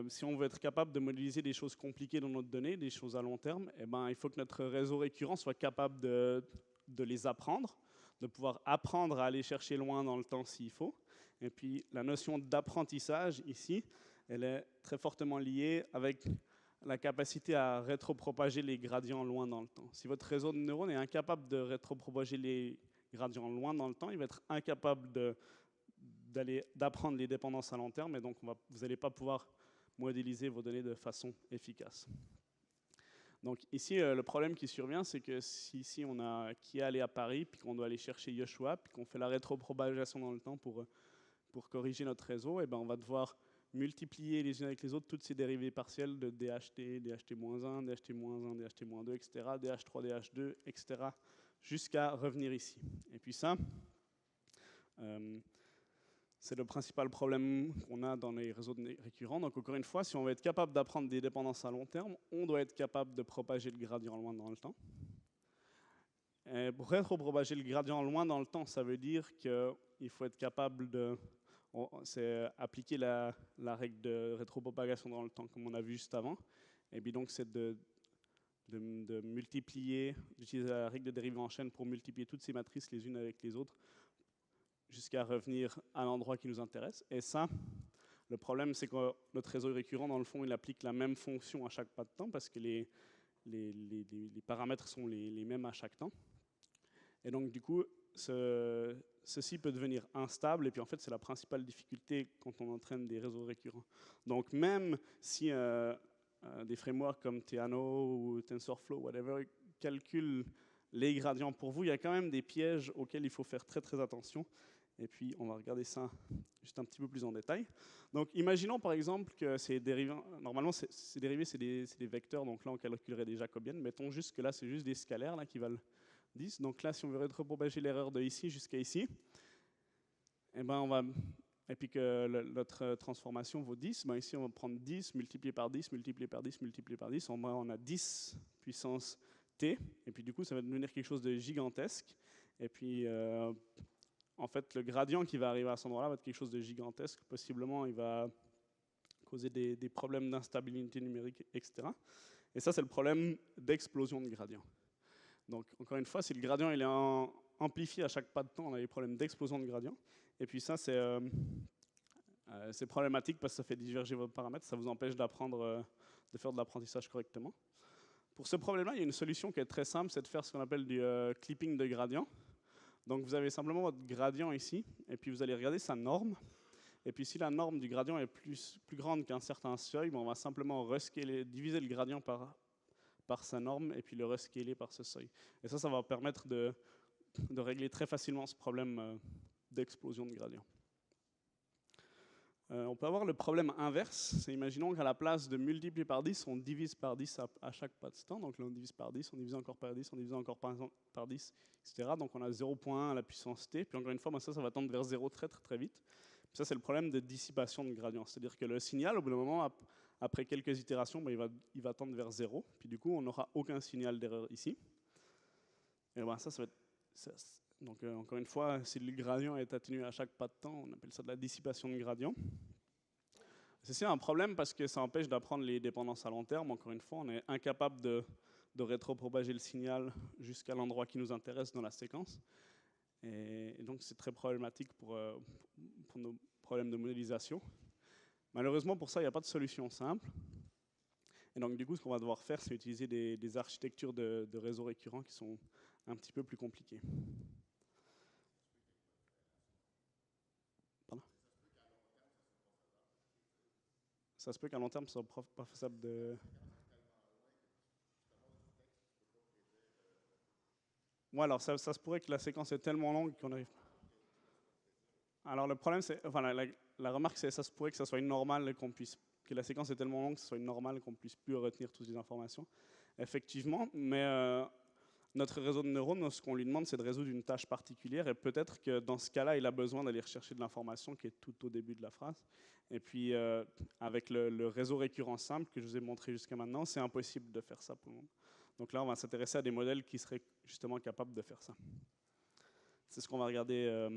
si on veut être capable de modéliser des choses compliquées dans notre donnée, des choses à long terme, il faut que notre réseau récurrent soit capable de les apprendre, de pouvoir apprendre à aller chercher loin dans le temps s'il faut. Et puis la notion d'apprentissage ici, elle est très fortement liée avec la capacité à rétropropager les gradients loin dans le temps. Si votre réseau de neurones est incapable de rétropropager les gradients loin dans le temps, il va être incapable d'apprendre les dépendances à long terme, et donc vous n'allez pas pouvoir modéliser vos données de façon efficace. Donc ici, le problème qui survient, c'est que si ici on a qui est allé à Paris, puis qu'on doit aller chercher Yoshua, puis qu'on fait la rétropropagation dans le temps pour corriger notre réseau, on va devoir multiplier les unes avec les autres toutes ces dérivées partielles de DHT, DHT-1, DHT-1, DHT-2, etc., DH3, DH2, etc., jusqu'à revenir ici. Et puis ça, c'est le principal problème qu'on a dans les réseaux récurrents. Donc encore une fois, si on veut être capable d'apprendre des dépendances à long terme, on doit être capable de propager le gradient loin dans le temps. Et pour rétropropager le gradient loin dans le temps, ça veut dire qu'il faut être capable c'est appliquer la règle de rétropropagation dans le temps, comme on a vu juste avant. Et puis donc c'est de multiplier, d'utiliser la règle de dérivée en chaîne pour multiplier toutes ces matrices les unes avec les autres, jusqu'à revenir à l'endroit qui nous intéresse. Et ça, le problème, c'est que notre réseau récurrent, dans le fond, il applique la même fonction à chaque pas de temps parce que les paramètres sont les mêmes à chaque temps. Et donc, du coup, ceci peut devenir instable. Et puis, en fait, c'est la principale difficulté quand on entraîne des réseaux récurrents. Donc, même si des frameworks comme Theano ou TensorFlow, whatever, calculent les gradients pour vous. Il y a quand même des pièges auxquels il faut faire très très attention. Et puis, on va regarder ça juste un petit peu plus en détail. Donc, imaginons par exemple que ces dérivés, normalement, ces dérivés, c'est des vecteurs, donc là, on calculerait des jacobiennes. Mettons juste que là, c'est juste des scalaires là, qui valent 10. Donc là, si on veut rétropropager l'erreur de ici jusqu'à ici, eh ben, et puis que notre transformation vaut 10, ben ici, on va prendre 10 multiplié par 10, multiplié par 10, multiplié par 10. On a 10 puissance t. Et puis, du coup, ça va devenir quelque chose de gigantesque. Et puis, en fait, le gradient qui va arriver à cet endroit-là va être quelque chose de gigantesque. Possiblement, il va causer des problèmes d'instabilité numérique, etc. Et ça, c'est le problème d'explosion de gradient. Donc, encore une fois, si le gradient il est amplifié à chaque pas de temps, on a des problèmes d'explosion de gradient. Et puis ça, c'est problématique parce que ça fait diverger vos paramètres, ça vous empêche d'apprendre, de faire de l'apprentissage correctement. Pour ce problème-là, il y a une solution qui est très simple, c'est de faire ce qu'on appelle du clipping de gradient. Donc vous avez simplement votre gradient ici, et puis vous allez regarder sa norme. Et puis si la norme du gradient est plus grande qu'un certain seuil, on va simplement diviser le gradient par sa norme, et puis le rescaler par ce seuil. Et ça va permettre de régler très facilement ce problème d'explosion de gradient. On peut avoir le problème inverse, c'est imaginons qu'à la place de multiplier par 10, on divise par 10 à chaque pas de temps. Donc là, on divise par 10, on divise encore par 10, on divise encore par 10, etc. Donc on a 0,1 à la puissance t. Puis encore une fois, ça va tendre vers 0 très très très vite. Puis ça, c'est le problème de dissipation de gradient. C'est-à-dire que le signal, au bout d'un moment, après quelques itérations, il va tendre vers 0. Puis du coup, on n'aura aucun signal d'erreur ici. Et ben, ça va être... Donc, encore une fois, si le gradient est atténué à chaque pas de temps, on appelle ça de la dissipation de gradient. C'est un problème parce que ça empêche d'apprendre les dépendances à long terme. Encore une fois, on est incapable de rétropropager le signal jusqu'à l'endroit qui nous intéresse dans la séquence. Et donc, c'est très problématique pour nos problèmes de modélisation. Malheureusement, pour ça, il n'y a pas de solution simple. Et donc, du coup, ce qu'on va devoir faire, c'est utiliser des architectures de réseaux récurrents qui sont un petit peu plus compliquées. Ça se peut qu'à long terme, ce ne soit pas faisable de... Ouais, alors ça se pourrait que la séquence est tellement longue qu'on arrive... Alors le problème, c'est... Enfin, la remarque, c'est que ça se pourrait que ça soit une normale que la séquence est tellement longue que ce soit une normale qu'on puisse plus retenir toutes les informations. Effectivement, mais notre réseau de neurones, ce qu'on lui demande, c'est de résoudre une tâche particulière, et peut-être que dans ce cas-là, il a besoin d'aller rechercher de l'information qui est tout au début de la phrase. Et puis, avec le réseau récurrent simple que je vous ai montré jusqu'à maintenant, c'est impossible de faire ça pour le moment. Donc là, on va s'intéresser à des modèles qui seraient justement capables de faire ça. C'est ce qu'on va regarder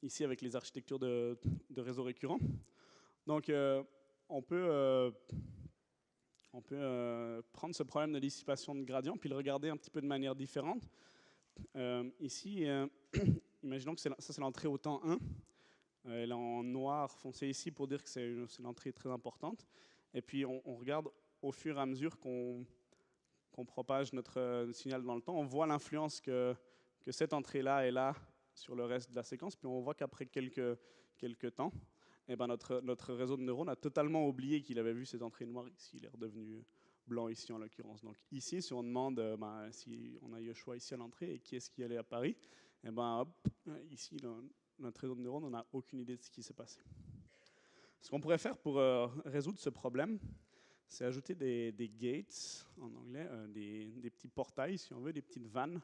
ici avec les architectures de réseau récurrent. Donc, on peut prendre ce problème de dissipation de gradient puis le regarder un petit peu de manière différente. Ici, imaginons que ça c'est l'entrée au temps 1. Elle est en noir foncé ici pour dire que c'est une entrée très importante. Et puis on regarde au fur et à mesure qu'on propage notre signal dans le temps, on voit l'influence que cette entrée-là est là sur le reste de la séquence. Puis on voit qu'après quelques temps, eh ben notre réseau de neurones a totalement oublié qu'il avait vu cette entrée noire ici. Il est redevenu blanc ici en l'occurrence. Donc ici, si on demande si on a eu le choix ici à l'entrée et qui est-ce qui allait à Paris, eh ben, hop, ici, notre réseau de neurones, on n'a aucune idée de ce qui s'est passé. Ce qu'on pourrait faire pour résoudre ce problème, c'est ajouter des gates, en anglais, des petits portails, si on veut, des petites vannes,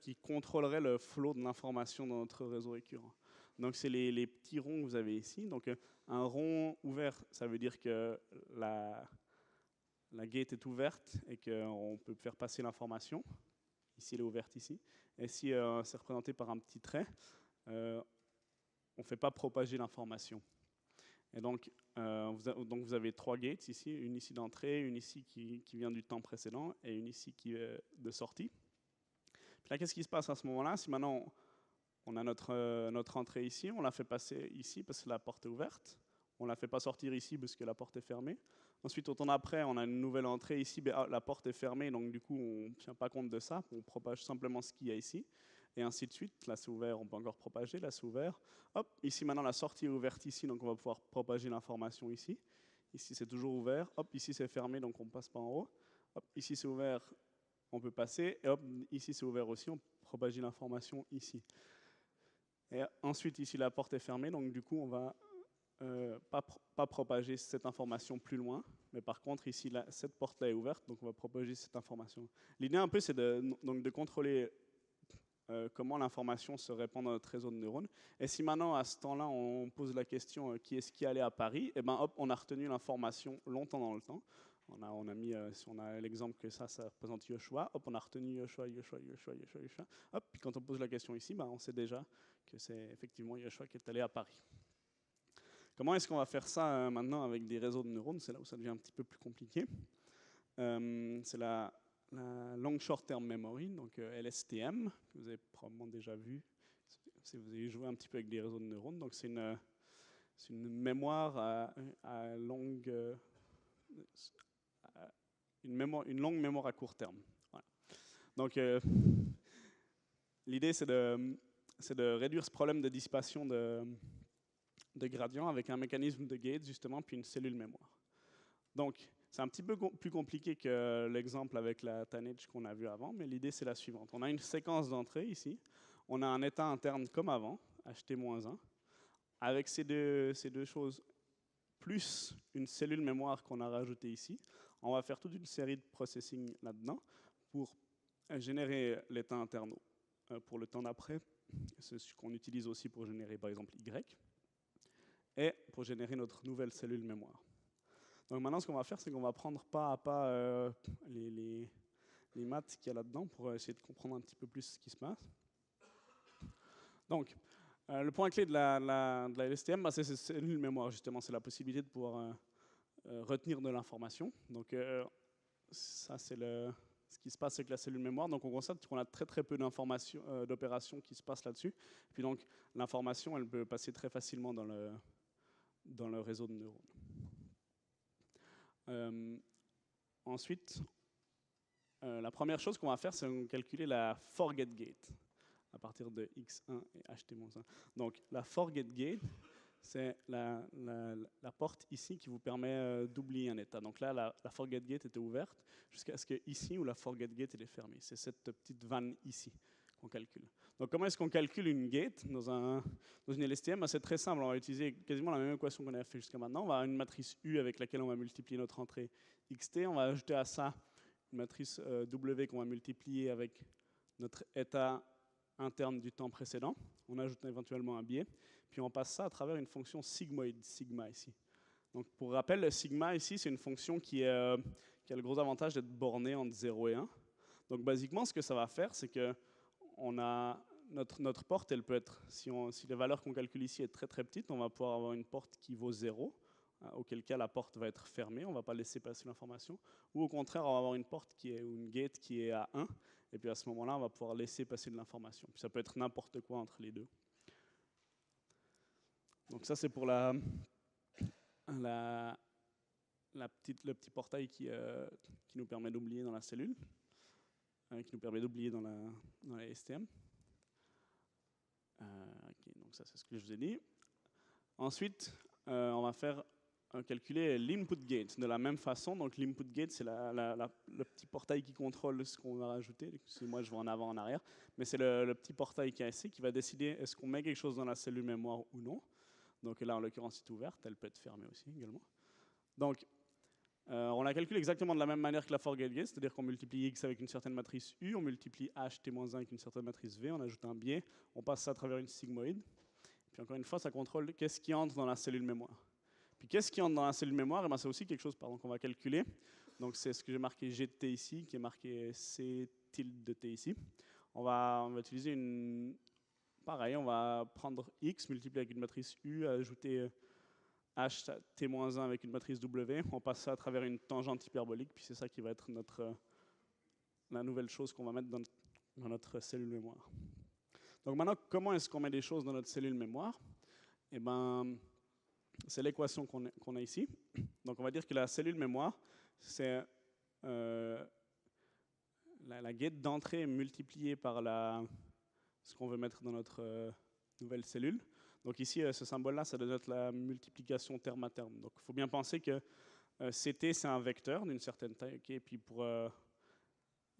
qui contrôleraient le flow de l'information dans notre réseau récurrent. Donc c'est les petits ronds que vous avez ici. Donc un rond ouvert, ça veut dire que la gate est ouverte et qu'on peut faire passer l'information. Ici, elle est ouverte ici. Et si c'est représenté par un petit trait, on ne fait pas propager l'information. Et donc, vous avez 3 gates ici, une ici d'entrée, une ici qui vient du temps précédent et une ici qui est de sortie. Puis là, qu'est-ce qui se passe à ce moment-là? Si maintenant on a notre entrée ici, on la fait passer ici parce que la porte est ouverte. On ne la fait pas sortir ici parce que la porte est fermée. Ensuite, au temps d'après, on a une nouvelle entrée ici, la porte est fermée, donc du coup, on ne tient pas compte de ça. On propage simplement ce qu'il y a ici. Et ainsi de suite. Là, c'est ouvert, on peut encore propager. Là, c'est ouvert. Hop, ici, maintenant, la sortie est ouverte ici, donc on va pouvoir propager l'information ici. Ici, c'est toujours ouvert. Hop, ici, c'est fermé, donc on ne passe pas en haut. Hop, ici, c'est ouvert. on peut passer, et hop, ici c'est ouvert aussi, on peut propager l'information ici. Et ensuite, ici, la porte est fermée, donc du coup, on va pas propager cette information plus loin, mais par contre, ici, cette porte-là est ouverte, donc on va propager cette information. L'idée un peu, c'est de contrôler comment l'information se répand dans notre réseau de neurones. Et si maintenant, à ce temps-là, on pose la question qui est-ce qui allait à Paris, et ben hop, on a retenu l'information longtemps dans le temps. On a mis, si on a l'exemple que ça représente Yoshua, hop, on a retenu Yoshua. Hop, puis quand on pose la question ici, ben, on sait déjà que c'est effectivement Yoshua qui est allé à Paris. Comment est-ce qu'on va faire ça maintenant avec des réseaux de neurones? C'est là où ça devient un petit peu plus compliqué. C'est la Long Short Term Memory, donc LSTM, que vous avez probablement déjà vu si vous avez joué un petit peu avec des réseaux de neurones. Donc c'est une mémoire à longue... une longue mémoire à court terme. Voilà. Donc l'idée c'est de réduire ce problème de dissipation de gradient avec un mécanisme de gate justement, puis une cellule mémoire. Donc c'est un petit peu plus compliqué que l'exemple avec la tannage qu'on a vu avant, mais l'idée c'est la suivante. On a une séquence d'entrée ici, on a un état interne comme avant, ht-1, avec ces deux choses, plus une cellule mémoire qu'on a rajoutée ici. On va faire toute une série de processing là-dedans pour générer l'état interne pour le temps d'après. C'est ce qu'on utilise aussi pour générer par exemple Y, et pour générer notre nouvelle cellule mémoire. Donc maintenant, ce qu'on va faire, c'est qu'on va prendre pas à pas les maths qu'il y a là-dedans pour essayer de comprendre un petit peu plus ce qui se passe. Donc, le point clé de la LSTM, c'est cette cellule mémoire, justement. C'est la possibilité de pouvoir retenir de l'information. Donc, ça, c'est ce qui se passe avec la cellule mémoire. Donc, on constate qu'on a très peu d'informations, d'opérations qui se passent là-dessus. Puis donc, l'information, elle peut passer très facilement dans le réseau de neurones. Ensuite, la première chose qu'on va faire, c'est calculer la forget gate à partir de x1 et ht-1. Donc la forget gate, c'est la porte ici qui vous permet d'oublier un état. Donc là, la forget gate était ouverte jusqu'à ce que ici où la forget gate elle est fermée. C'est cette petite vanne ici qu'on calcule. Donc comment est-ce qu'on calcule une gate dans une LSTM? C'est très simple, on va utiliser quasiment la même équation qu'on a fait jusqu'à maintenant. On va avoir une matrice U avec laquelle on va multiplier notre entrée xt. On va ajouter à ça une matrice W qu'on va multiplier avec notre état interne du temps précédent. On ajoute éventuellement un biais. Puis on passe ça à travers une fonction sigmoïde, sigma ici. Donc pour rappel, le sigma ici, c'est une fonction qui a le gros avantage d'être bornée entre 0 et 1. Donc basiquement, ce que ça va faire, c'est que on a notre porte, elle peut être, si la valeur qu'on calcule ici est très petite, on va pouvoir avoir une porte qui vaut 0, auquel cas la porte va être fermée, on ne va pas laisser passer l'information. Ou au contraire, on va avoir une porte ou une gate qui est à 1, et puis à ce moment-là, on va pouvoir laisser passer de l'information. Puis ça peut être n'importe quoi entre les deux. Donc ça, c'est pour le petit portail qui nous permet d'oublier dans la cellule, qui nous permet d'oublier dans la STM. Okay, donc ça, c'est ce que je vous ai dit. Ensuite, on va faire calculer l'input gate de la même façon. Donc l'input gate, c'est le petit portail qui contrôle ce qu'on va rajouter. Moi, je vais en avant, en arrière. Mais c'est le petit portail qui est ici qui va décider est-ce qu'on met quelque chose dans la cellule mémoire ou non. Donc là, en l'occurrence, c'est ouverte. Elle peut être fermée aussi également. Donc, on la calcule exactement de la même manière que la forget gate, c'est-à-dire qu'on multiplie x avec une certaine matrice U, on multiplie ht-1 avec une certaine matrice V, on ajoute un biais, on passe ça à travers une sigmoïde. Puis encore une fois, ça contrôle qu'est-ce qui entre dans la cellule mémoire. Puis qu'est-ce qui entre dans la cellule mémoire? C'est aussi quelque chose qu'on va calculer. Donc c'est ce que j'ai marqué G de T ici, qui est marqué C tilde de T ici. On va utiliser pareil, on va prendre x multiplié avec une matrice U, ajouter ht-1 avec une matrice W, on passe ça à travers une tangente hyperbolique, puis c'est ça qui va être la nouvelle chose qu'on va mettre dans notre cellule mémoire. Donc maintenant, comment est-ce qu'on met des choses dans notre cellule mémoire? Eh ben, c'est l'équation qu'on a ici. Donc on va dire que la cellule mémoire, c'est la gate d'entrée multipliée par ce qu'on veut mettre dans notre nouvelle cellule. Donc ici, ce symbole-là, ça doit être la multiplication terme à terme. Donc il faut bien penser que CT, c'est un vecteur d'une certaine taille. Okay, et puis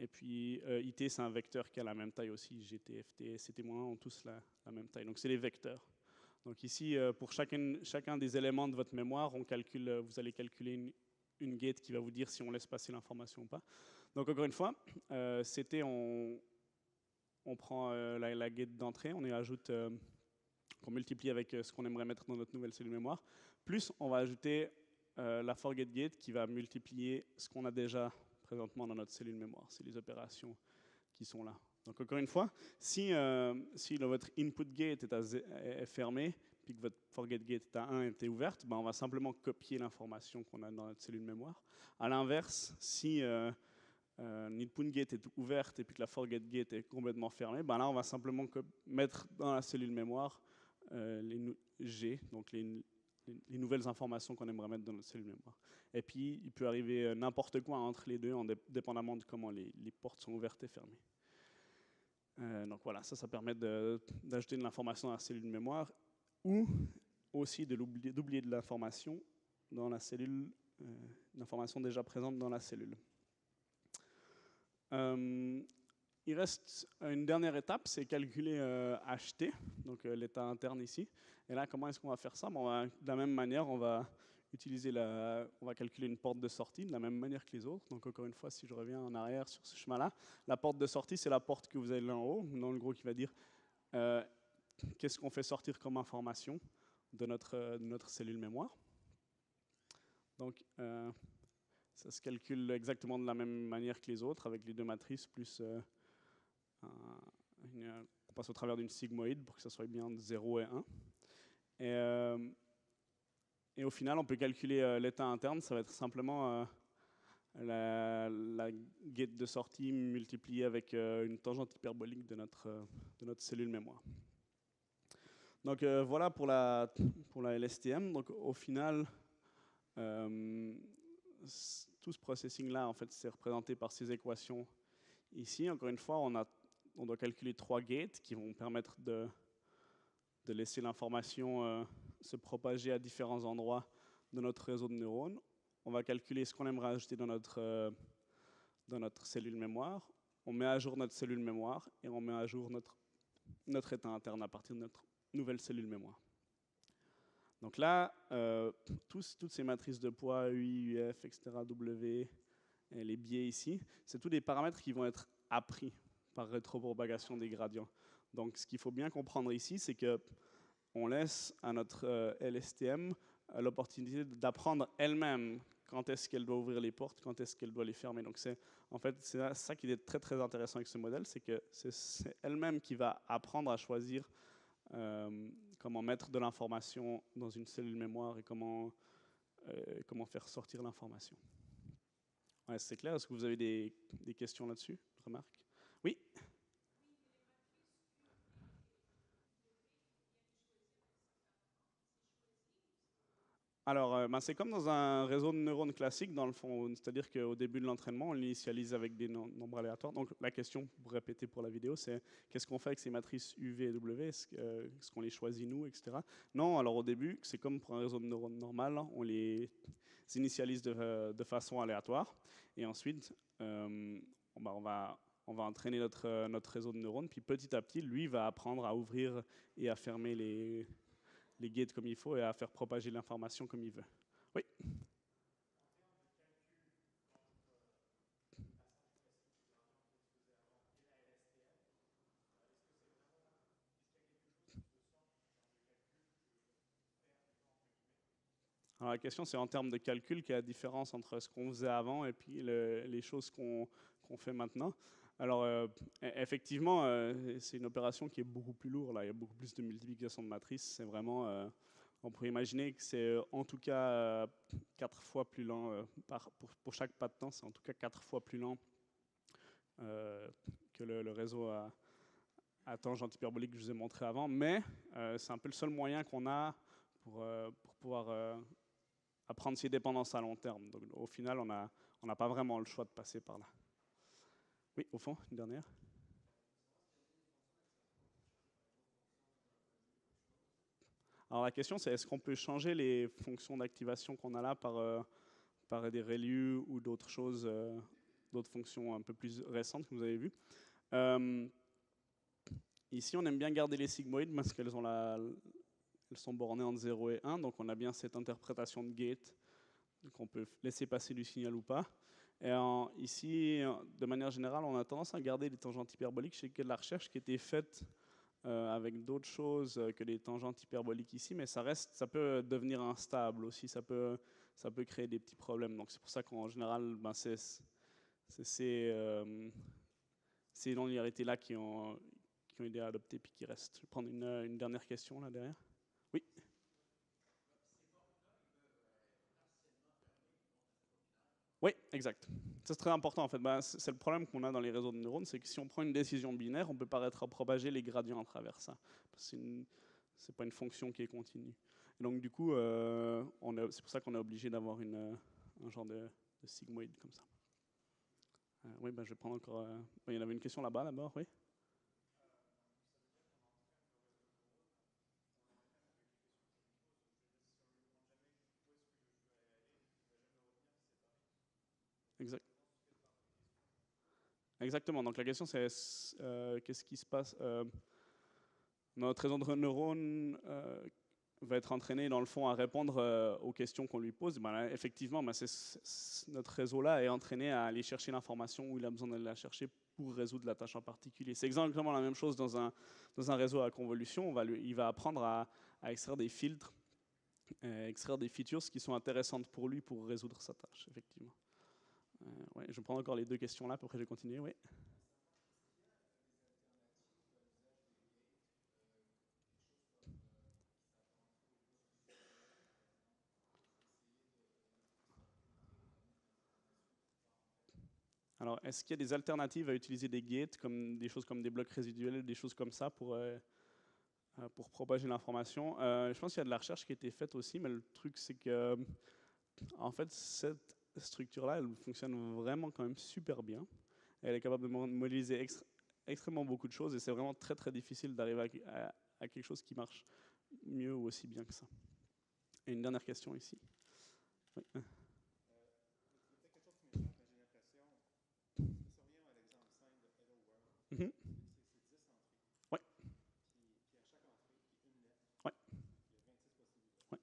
Et puis IT, c'est un vecteur qui a la même taille aussi. GT, FT, CT- ont tous la même taille. Donc c'est les vecteurs. Donc ici, pour chacun des éléments de votre mémoire, vous allez calculer une gate qui va vous dire si on laisse passer l'information ou pas. Donc encore une fois, CT, on prend la gate d'entrée, on y ajoute, qu'on multiplie avec ce qu'on aimerait mettre dans notre nouvelle cellule mémoire. Plus, on va ajouter la forget gate qui va multiplier ce qu'on a déjà présentement dans notre cellule mémoire. C'est les opérations qui sont là. Donc encore une fois, si votre input gate est fermé, puis que votre forget gate est à 1 et est ouverte, ben on va simplement copier l'information qu'on a dans notre cellule mémoire. À l'inverse, si l'input gate est ouverte et puis que la forget gate est complètement fermée, ben là on va simplement mettre dans la cellule mémoire les G, donc les nouvelles informations qu'on aimerait mettre dans notre cellule mémoire. Et puis il peut arriver n'importe quoi entre les deux, dépendamment de comment les portes sont ouvertes et fermées. Donc voilà, ça permet d'ajouter de l'information dans la cellule mémoire ou aussi d'oublier de l'information dans la cellule, l'information déjà présente dans la cellule. Il reste une dernière étape, c'est calculer HT, donc l'état interne ici. Et là, comment est-ce qu'on va faire ça? De la même manière, on va calculer une porte de sortie de la même manière que les autres. Donc encore une fois, si je reviens en arrière sur ce chemin-là, la porte de sortie, c'est la porte que vous avez là en haut, dans le gros qui va dire qu'est-ce qu'on fait sortir comme information de notre cellule mémoire. Donc ça se calcule exactement de la même manière que les autres, avec les deux matrices, plus on passe au travers d'une sigmoïde pour que ça soit bien de 0 et 1. Et au final, on peut calculer l'état interne, ça va être simplement la gate de sortie multipliée avec une tangente hyperbolique de notre cellule mémoire. Donc voilà pour la LSTM. Donc au final, tout ce processing-là, en fait, c'est représenté par ces équations ici. Encore une fois, on doit calculer 3 gates qui vont permettre de laisser l'information se propager à différents endroits de notre réseau de neurones. On va calculer ce qu'on aimerait ajouter dans notre cellule mémoire. On met à jour notre cellule mémoire et on met à jour notre état interne à partir de notre nouvelle cellule mémoire. Donc là, toutes ces matrices de poids, UI, UF, etc., W, et les biais ici, c'est tous des paramètres qui vont être appris par rétropropagation des gradients. Donc ce qu'il faut bien comprendre ici, c'est qu'on laisse à notre LSTM l'opportunité d'apprendre elle-même quand est-ce qu'elle doit ouvrir les portes, quand est-ce qu'elle doit les fermer. Donc c'est ça qui est très très intéressant avec ce modèle, c'est que c'est elle-même qui va apprendre à choisir comment mettre de l'information dans une cellule mémoire et comment faire sortir l'information. Ouais, c'est clair. Est-ce que vous avez des questions là-dessus, remarques? Oui. Alors, c'est comme dans un réseau de neurones classique, dans le fond. C'est-à-dire qu'au début de l'entraînement, on l'initialise avec des nombres aléatoires. Donc, la question, pour répéter pour la vidéo, c'est qu'est-ce qu'on fait avec ces matrices UV et W? Est-ce qu'on les choisit nous, etc. Non, alors au début, c'est comme pour un réseau de neurones normal, on les initialise de façon aléatoire. Et ensuite, on va entraîner notre réseau de neurones. Puis petit à petit, lui va apprendre à ouvrir et à fermer les gates comme il faut et à faire propager l'information comme il veut. Oui. Alors la question, c'est en termes de calcul, quelle est la différence entre ce qu'on faisait avant et puis les choses qu'on fait maintenant. Alors, effectivement, c'est une opération qui est beaucoup plus lourde. Là. Il y a beaucoup plus de multiplication de matrices. C'est vraiment, on pourrait imaginer que c'est en tout cas 4 fois plus lent. Pour chaque pas de temps, c'est en tout cas 4 fois plus lent que le réseau à tangente hyperbolique que je vous ai montré avant. Mais c'est un peu le seul moyen qu'on a pour pouvoir apprendre ses dépendances à long terme. Donc, au final, on n'a pas vraiment le choix de passer par là. Oui, au fond, une dernière. Alors la question, c'est est-ce qu'on peut changer les fonctions d'activation qu'on a là par des ReLU ou d'autres choses d'autres fonctions un peu plus récentes que vous avez vues. Ici, on aime bien garder les sigmoïdes parce qu'elles sont bornées entre 0 et 1, donc on a bien cette interprétation de gate qu'on peut laisser passer du signal ou pas. Et ici, de manière générale, on a tendance à garder les tangentes hyperboliques. Je sais qu'il y a de la recherche qui a été faite avec d'autres choses que les tangentes hyperboliques ici, mais ça peut devenir instable aussi, ça peut créer des petits problèmes. Donc c'est pour ça qu'en général, ben, c'est ces non-linéarités-là qui ont été adoptées puis qui restent. Je vais prendre une dernière question là derrière. Oui. Oui, exact. C'est très important en fait. Ben, c'est le problème qu'on a dans les réseaux de neurones, c'est que si on prend une décision binaire, on peut pas propager les gradients à travers ça. C'est pas une fonction qui est continue. Et donc du coup, c'est pour ça qu'on est obligé d'avoir un genre de sigmoïde comme ça. Oui, ben, je vais prendre encore. Il y en avait une question là-bas, d'abord, oui. Exact. Exactement. Donc la question c'est qu'est-ce qui se passe notre réseau de neurones va être entraîné dans le fond à répondre aux questions qu'on lui pose. Ben là, effectivement, ben notre réseau-là est entraîné à aller chercher l'information où il a besoin d'aller la chercher pour résoudre la tâche en particulier. C'est exactement la même chose dans un réseau à convolution. Il va apprendre à extraire des filtres, extraire des features qui sont intéressantes pour lui pour résoudre sa tâche, effectivement. Ouais, je vais prendre encore les deux questions là, puis après je vais continuer. Oui. Alors, est-ce qu'il y a des alternatives à utiliser des gates, comme des choses comme des blocs résiduels, des choses comme ça pour propager l'information? Je pense qu'il y a de la recherche qui a été faite aussi, mais le truc c'est que, en fait, cette structure-là, elle fonctionne vraiment quand même super bien. Elle est capable de modéliser extrêmement beaucoup de choses et c'est vraiment très très difficile d'arriver à quelque chose qui marche mieux ou aussi bien que ça. Et une dernière question ici. Oui. Mm-hmm. Ouais. Ouais. Ouais.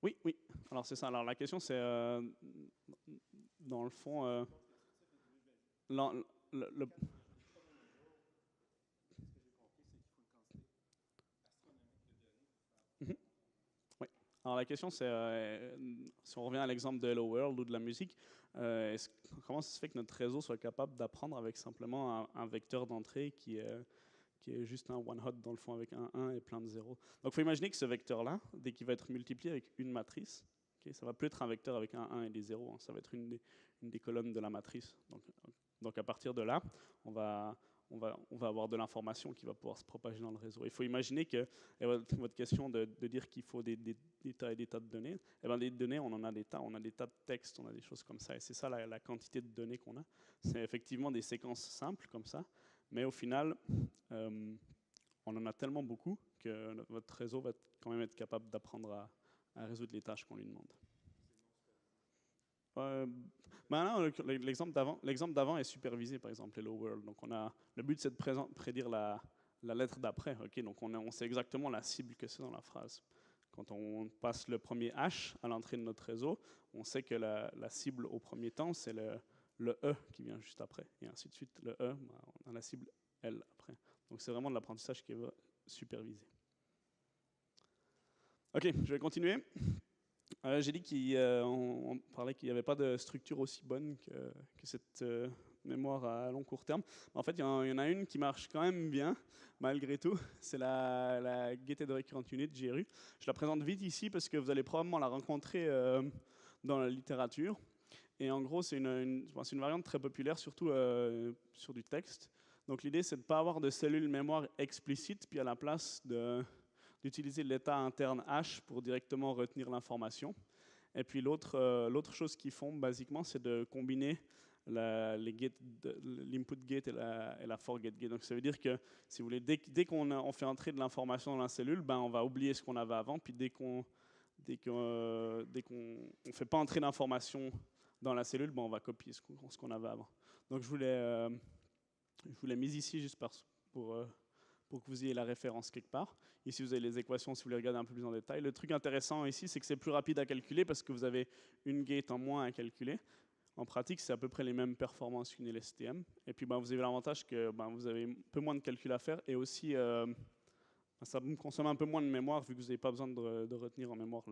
Oui, oui. Alors c'est ça. Alors la question c'est, dans le fond, le, le- Mhm. Oui. Alors la question c'est, si on revient à l'exemple de Hello World ou de la musique, comment ça se fait que notre réseau soit capable d'apprendre avec simplement un vecteur d'entrée qui est juste un one-hot dans le fond avec un 1 et plein de zéros. Donc il faut imaginer que ce vecteur-là, dès qu'il va être multiplié avec une matrice, okay, ça ne va plus être un vecteur avec un 1 et des zéros, hein, ça va être une des colonnes de la matrice. Donc à partir de là, on va avoir de l'information qui va pouvoir se propager dans le réseau. Il faut imaginer que, et votre question de dire qu'il faut des tas et des tas de données, eh ben des données, on en a des tas, on a des tas de textes, on a des choses comme ça, et c'est ça la quantité de données qu'on a. C'est effectivement des séquences simples comme ça, mais au final, on en a tellement beaucoup que votre réseau va quand même être capable d'apprendre à résoudre les tâches qu'on lui demande. Ben l'exemple d'avant est supervisé, par exemple, Hello World. Donc le but c'est de prédire la lettre d'après. Okay, donc on sait exactement la cible que c'est dans la phrase. Quand on passe le premier H à l'entrée de notre réseau, on sait que la cible au premier temps, c'est le E qui vient juste après. Et ainsi de suite. Le E, ben, on a la cible L après. Donc c'est vraiment de l'apprentissage qui est supervisé. Ok, je vais continuer. J'ai dit qu'on parlait qu'il n'y avait pas de structure aussi bonne que cette mémoire à long court terme. En fait, il y en a une qui marche quand même bien, malgré tout. C'est la Gated Recurrent Unit, GRU. Je la présente vite ici parce que vous allez probablement la rencontrer dans la littérature. Et en gros, c'est une variante très populaire, surtout sur du texte. Donc l'idée, c'est de ne pas avoir de cellules mémoire explicites, puis à la place d'utiliser l'état interne H pour directement retenir l'information. Et puis l'autre chose qu'ils font, basiquement, c'est de combiner l'input gate et la forget gate. Donc ça veut dire que, si vous voulez, dès qu'on on fait entrer de l'information dans la cellule, ben, on va oublier ce qu'on avait avant, puis dès qu'on ne fait pas entrer d'information dans la cellule, ben, on va copier ce qu'on avait avant. Donc je vous l'ai mis ici juste pour que vous ayez la référence quelque part. Ici, vous avez les équations si vous les regardez un peu plus en détail. Le truc intéressant ici, c'est que c'est plus rapide à calculer parce que vous avez une gate en moins à calculer. En pratique, c'est à peu près les mêmes performances qu'une LSTM. Et puis, ben, vous avez l'avantage que ben, vous avez un peu moins de calcul à faire et aussi, ça consomme un peu moins de mémoire vu que vous n'avez pas besoin de retenir en mémoire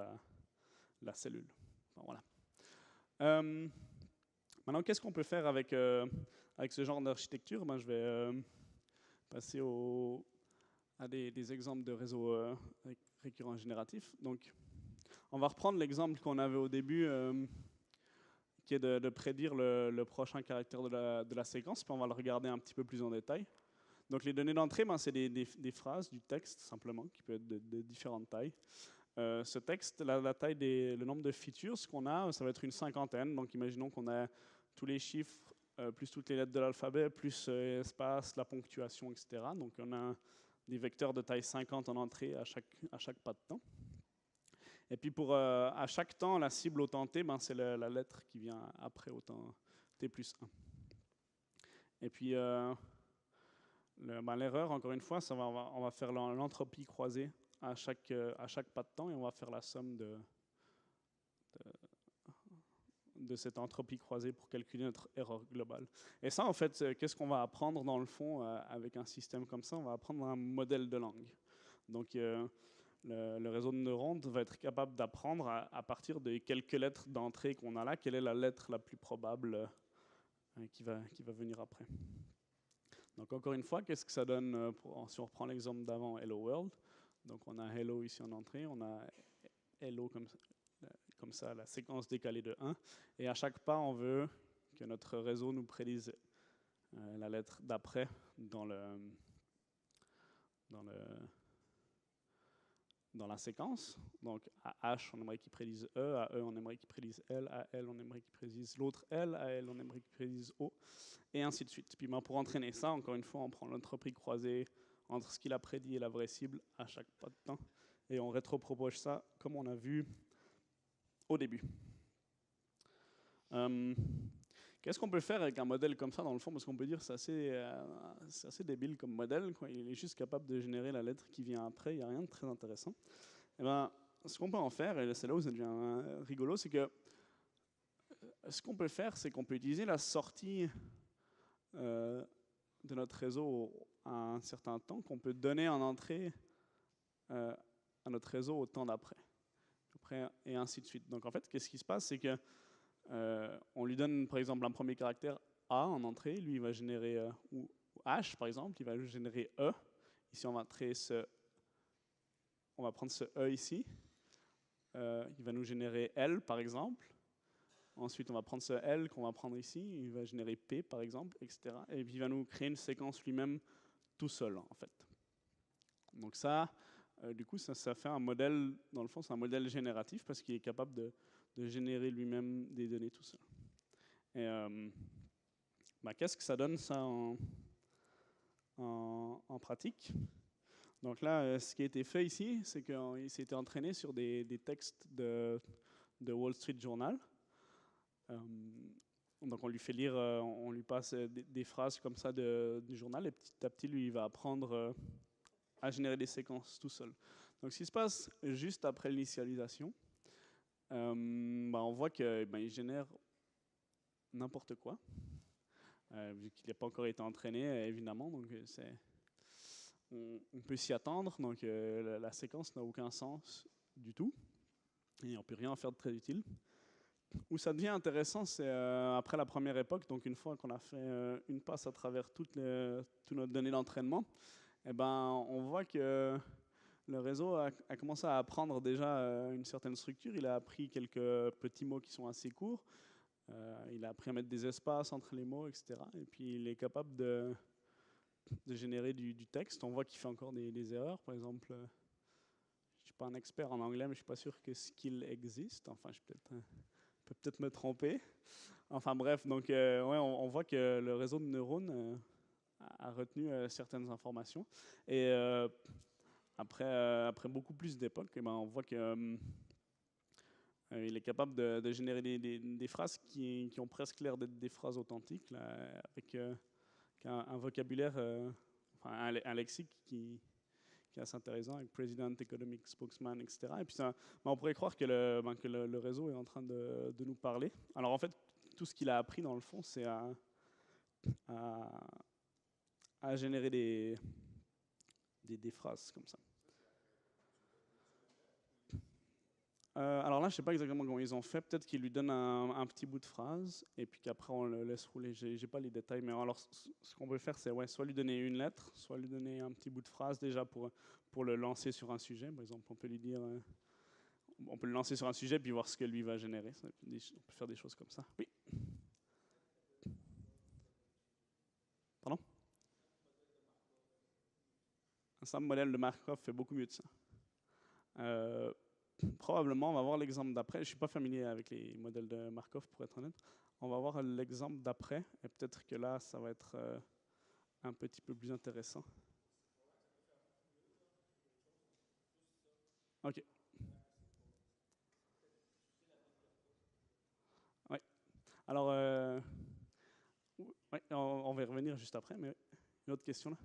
la cellule. Enfin, voilà. Maintenant, qu'est-ce qu'on peut faire avec ce genre d'architecture? Ben, je vais passer à des exemples de réseaux récurrents génératifs. Donc, on va reprendre l'exemple qu'on avait au début, qui est de prédire le prochain caractère de la séquence, puis on va le regarder un petit peu plus en détail. Donc, les données d'entrée, ben, c'est des phrases, du texte simplement, qui peut être de différentes tailles. Ce texte, la taille le nombre de features qu'on a, ça va être une cinquantaine. Donc, imaginons qu'on a tous les chiffres, plus toutes les lettres de l'alphabet, plus espace, la ponctuation, etc. Donc, on a des vecteurs de taille 50 en entrée à chaque pas de temps. Et puis, à chaque temps, la cible au temps t, ben, c'est la lettre qui vient après au temps t plus 1. Et puis, l'erreur, encore une fois, on va faire l'entropie croisée à chaque pas de temps et on va faire la somme de cette entropie croisée pour calculer notre erreur globale. Et ça, en fait, qu'est-ce qu'on va apprendre dans le fond avec un système comme ça? On va apprendre un modèle de langue. Donc, le réseau de neurones va être capable d'apprendre à partir des quelques lettres d'entrée qu'on a là, quelle est la lettre la plus probable qui va venir après. Donc, encore une fois, qu'est-ce que ça donne si on reprend l'exemple d'avant, Hello World? Donc, on a Hello ici en entrée, on a Hello comme ça, la séquence décalée de 1. Et à chaque pas, on veut que notre réseau nous prédise la lettre d'après dans la séquence. Donc, à H, on aimerait qu'il prédise E, à E, on aimerait qu'il prédise L, à L, on aimerait qu'il prédise l'autre L, à L, on aimerait qu'il prédise O, et ainsi de suite. Puis pour entraîner ça, encore une fois, on prend l'entropie croisée entre ce qu'il a prédit et la vraie cible à chaque pas de temps, et on rétropropage ça comme on a vu au début. Qu'est-ce qu'on peut faire avec un modèle comme ça, dans le fond? Parce qu'on peut dire que c'est assez débile comme modèle, quoi. Il est juste capable de générer la lettre qui vient après, il n'y a rien de très intéressant. Et ben, ce qu'on peut en faire, et c'est là où ça devient rigolo, c'est que ce qu'on peut faire, c'est qu'on peut utiliser la sortie de notre réseau à un certain temps, qu'on peut donner en entrée à notre réseau au temps d'après. Et ainsi de suite. Donc en fait, qu'est-ce qui se passe, c'est que on lui donne par exemple un premier caractère A en entrée, lui il va générer, ou H par exemple, il va générer E. Ici on va prendre ce E ici, il va nous générer L par exemple. Ensuite on va prendre ce L qu'on va prendre ici, il va générer P par exemple, etc. Et puis il va nous créer une séquence lui-même tout seul en fait. Donc ça, du coup ça fait un modèle, dans le fond c'est un modèle génératif parce qu'il est capable de générer lui-même des données tout seul. Et qu'est-ce que ça donne ça en pratique? Donc là, ce qui a été fait ici, c'est qu'il s'est été entraîné sur des textes de Wall Street Journal. Donc on lui fait lire, on lui passe des phrases comme ça du journal, et petit à petit, lui, il va apprendre à générer des séquences tout seul. Donc ce qui se passe juste après l'initialisation, on voit qu'il génère n'importe quoi, vu qu'il n'a pas encore été entraîné, évidemment. Donc on peut s'y attendre. Donc la séquence n'a aucun sens du tout, et on ne peut rien en faire de très utile. Où ça devient intéressant, c'est après la première époque, donc une fois qu'on a fait une passe à travers toutes nos données d'entraînement, on voit que le réseau a commencé à apprendre déjà une certaine structure. Il a appris quelques petits mots qui sont assez courts. Il a appris à mettre des espaces entre les mots, etc. Et puis il est capable de générer du texte. On voit qu'il fait encore des erreurs. Par exemple, je ne suis pas un expert en anglais, mais je ne suis pas sûr que skill existe. Enfin, je suis peut-être peux peut-être me tromper. Enfin bref, donc ouais, on voit que le réseau de neurones a retenu certaines informations. Et après beaucoup plus d'époques, eh ben, on voit que il est capable de générer des phrases qui ont presque l'air d'être des phrases authentiques, là, avec un vocabulaire, enfin, un lexique qui est assez intéressant, avec President, Economic Spokesman, etc. Et puis ça, ben, on pourrait croire que le réseau est en train de nous parler. Alors en fait, tout ce qu'il a appris dans le fond, c'est à, à générer des phrases comme ça. Alors là, je ne sais pas exactement comment ils ont fait. Peut-être qu'ils lui donnent un petit bout de phrase et puis qu'après on le laisse rouler. J'ai pas les détails, mais alors ce qu'on peut faire, c'est ouais, soit lui donner une lettre, soit lui donner un petit bout de phrase déjà pour le lancer sur un sujet. Par exemple, on peut lui dire, on peut le lancer sur un sujet puis voir ce que lui va générer. On peut faire des choses comme ça. Oui. Pardon. Un simple modèle de Markov fait beaucoup mieux de ça. Probablement, on va voir l'exemple d'après. Je ne suis pas familier avec les modèles de Markov, pour être honnête. On va voir l'exemple d'après, et peut-être que là, ça va être un petit peu plus intéressant. OK. Ouais. Alors, ouais, on va y revenir juste après, mais une autre question là.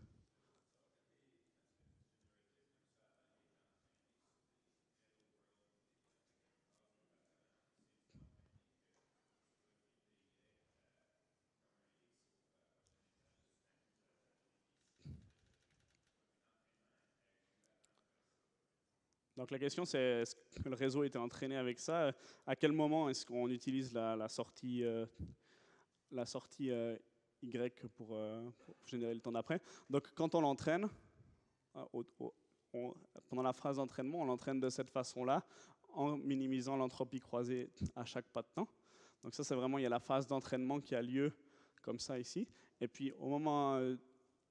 Donc la question c'est, est-ce que le réseau était entraîné avec ça? À quel moment est-ce qu'on utilise la sortie, Y pour générer le temps d'après? Donc quand on l'entraîne, euh, au- au- pendant la phase d'entraînement, on l'entraîne de cette façon-là, en minimisant l'entropie croisée à chaque pas de temps. Donc ça, c'est vraiment, il y a la phase d'entraînement qui a lieu comme ça ici. Et puis au moment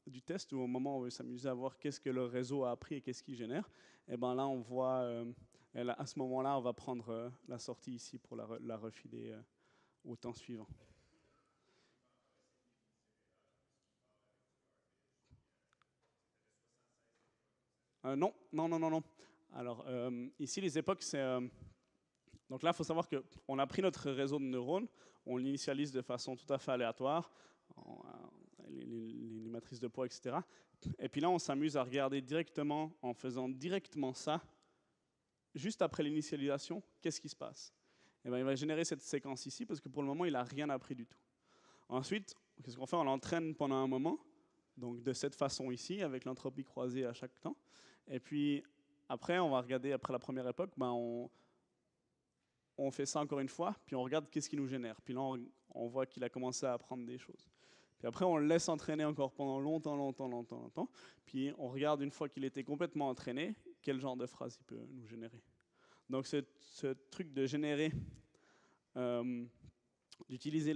du test, ou au moment où on veut s'amuser à voir qu'est-ce que le réseau a appris et qu'est-ce qu'il génère, et ben là, on voit, à ce moment-là, on va prendre la sortie ici pour la refiler au temps suivant. Non, non, non, non, non. Alors, ici, les époques, c'est donc là, il faut savoir qu'on a pris notre réseau de neurones, on l'initialise de façon tout à fait aléatoire, les matrices de poids, etc. Et puis là, on s'amuse à regarder directement, en faisant directement ça, juste après l'initialisation, qu'est-ce qui se passe? Et bien, il va générer cette séquence ici, parce que pour le moment, il n'a rien appris du tout. Ensuite, qu'est-ce qu'on fait? On l'entraîne pendant un moment, donc de cette façon ici, avec l'entropie croisée à chaque temps. Et puis, après, on va regarder, après la première époque, ben on fait ça encore une fois, puis on regarde qu'est-ce qui nous génère. Puis là, on voit qu'il a commencé à apprendre des choses. Puis après, on le laisse entraîner encore pendant longtemps, longtemps, longtemps, longtemps. Puis on regarde une fois qu'il était complètement entraîné, quel genre de phrase il peut nous générer. Donc ce truc de générer, d'utiliser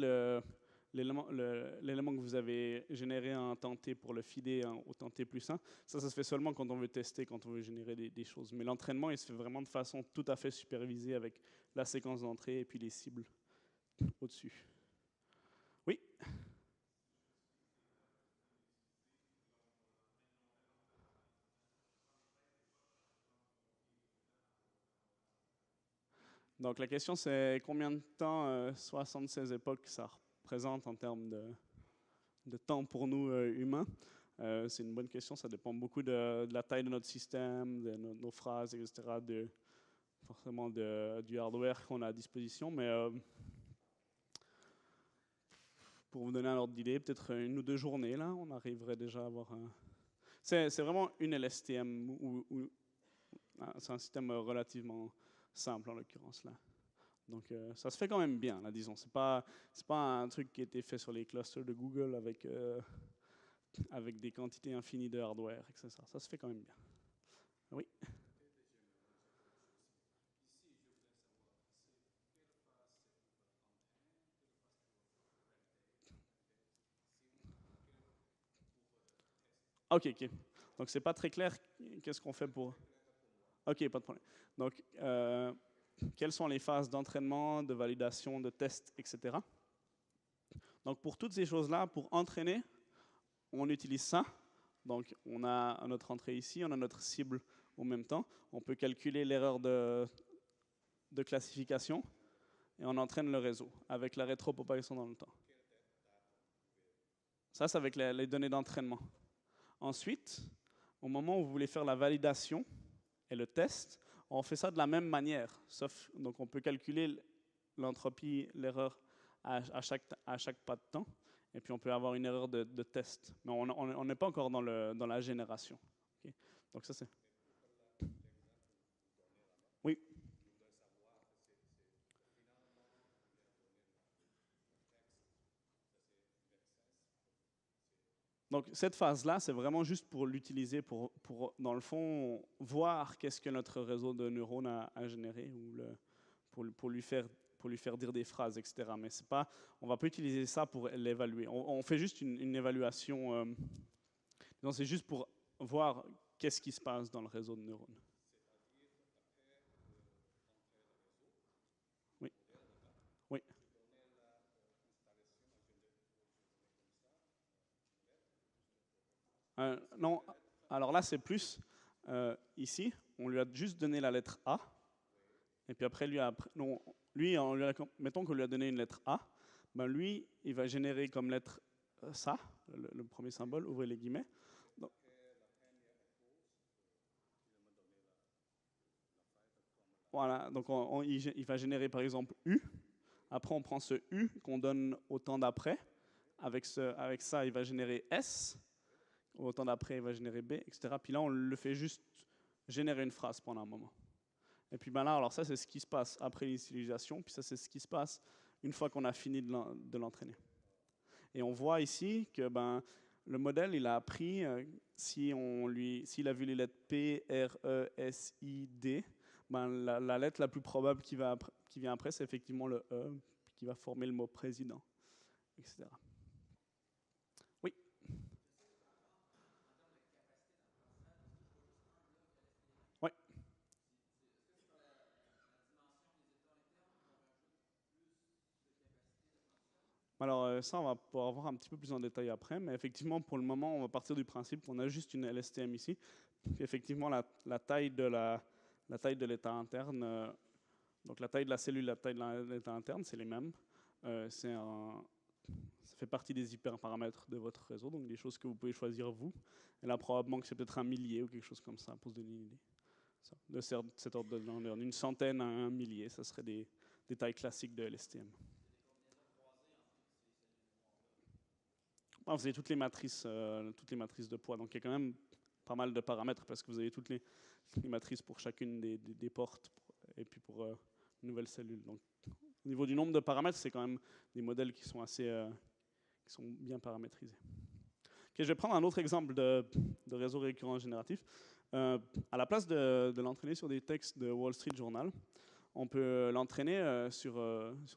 l'élément que vous avez généré à un temps t pour le fider au temps t plus 1, ça se fait seulement quand on veut tester, quand on veut générer des choses. Mais l'entraînement, il se fait vraiment de façon tout à fait supervisée avec la séquence d'entrée et puis les cibles au-dessus. Oui. Donc la question c'est combien de temps 76 époques ça représente en termes de temps pour nous humains. C'est une bonne question, ça dépend beaucoup de la taille de notre système, de nos phrases, etc., forcément du hardware qu'on a à disposition, mais pour vous donner un ordre d'idée, peut-être une ou deux journées, là, on arriverait déjà à avoir un... C'est vraiment une LSTM, c'est un système relativement simple en l'occurrence là. Donc ça se fait quand même bien, là, disons. C'est pas un truc qui a été fait sur les clusters de Google avec des quantités infinies de hardware, etc. Ça se fait quand même bien. Oui. Ok, ok. Donc c'est pas très clair. Qu'est-ce qu'on fait pour... Ok, pas de problème. Donc quelles sont les phases d'entraînement, de validation, de test, etc. Donc pour toutes ces choses-là, pour entraîner, on utilise ça. Donc on a notre entrée ici, on a notre cible en même temps. On peut calculer l'erreur de classification et on entraîne le réseau avec la rétropropagation dans le temps. Ça, c'est avec les données d'entraînement. Ensuite, au moment où vous voulez faire la validation et le test, on fait ça de la même manière. Sauf, donc on peut calculer l'entropie, l'erreur à chaque pas de temps. Et puis on peut avoir une erreur de test. Mais on n'est pas encore dans la génération. Okay? Donc ça c'est... Oui. Donc cette phase-là, c'est vraiment juste pour l'utiliser, pour, dans le fond, voir qu'est-ce que notre réseau de neurones a généré, ou pour lui faire dire des phrases, etc. Mais c'est pas, on ne va pas utiliser ça pour l'évaluer. On fait juste une évaluation. Non, c'est juste pour voir qu'est-ce qui se passe dans le réseau de neurones. Oui. Oui. Non, alors là, c'est plus ici, on lui a juste donné la lettre A, et puis après, mettons qu'on lui a donné une lettre A, ben lui, il va générer comme lettre ça, le premier symbole, ouvrez les guillemets. Donc, voilà, donc il va générer par exemple U. Après, on prend ce U qu'on donne au temps d'après. Avec ça, il va générer S. Au temps d'après, il va générer B, etc. Puis là, on le fait juste générer une phrase pendant un moment. Et puis ben là, alors ça, c'est ce qui se passe après l'initialisation. Puis ça, c'est ce qui se passe une fois qu'on a fini de l'entraîner. Et on voit ici que ben, le modèle, il a appris, s'il a vu les lettres P, R, E, S, I, D, ben, la lettre la plus probable qui vient après, c'est effectivement le E, qui va former le mot président, etc. Oui. Oui. Alors ça, on va pouvoir voir un petit peu plus en détail après, mais effectivement, pour le moment, on va partir du principe qu'on a juste une LSTM ici. Puis effectivement, la taille de l'état interne, donc la taille de la cellule, la taille de l'état interne, c'est les mêmes. Ça fait partie des hyperparamètres de votre réseau, donc des choses que vous pouvez choisir vous. Et là, probablement que c'est peut-être un millier ou quelque chose comme ça, pour se donner une idée. Ça, de cet ordre de grandeur, une centaine à un millier, ça serait des tailles classiques de LSTM. Vous avez toutes les matrices de poids, donc il y a quand même pas mal de paramètres parce que vous avez toutes les matrices pour chacune des portes et puis pour une nouvelle cellule. Donc, au niveau du nombre de paramètres, c'est quand même des modèles qui sont qui sont bien paramétrisés. Okay, je vais prendre un autre exemple de réseau récurrent génératif. À la place de l'entraîner sur des textes de Wall Street Journal, on peut l'entraîner sur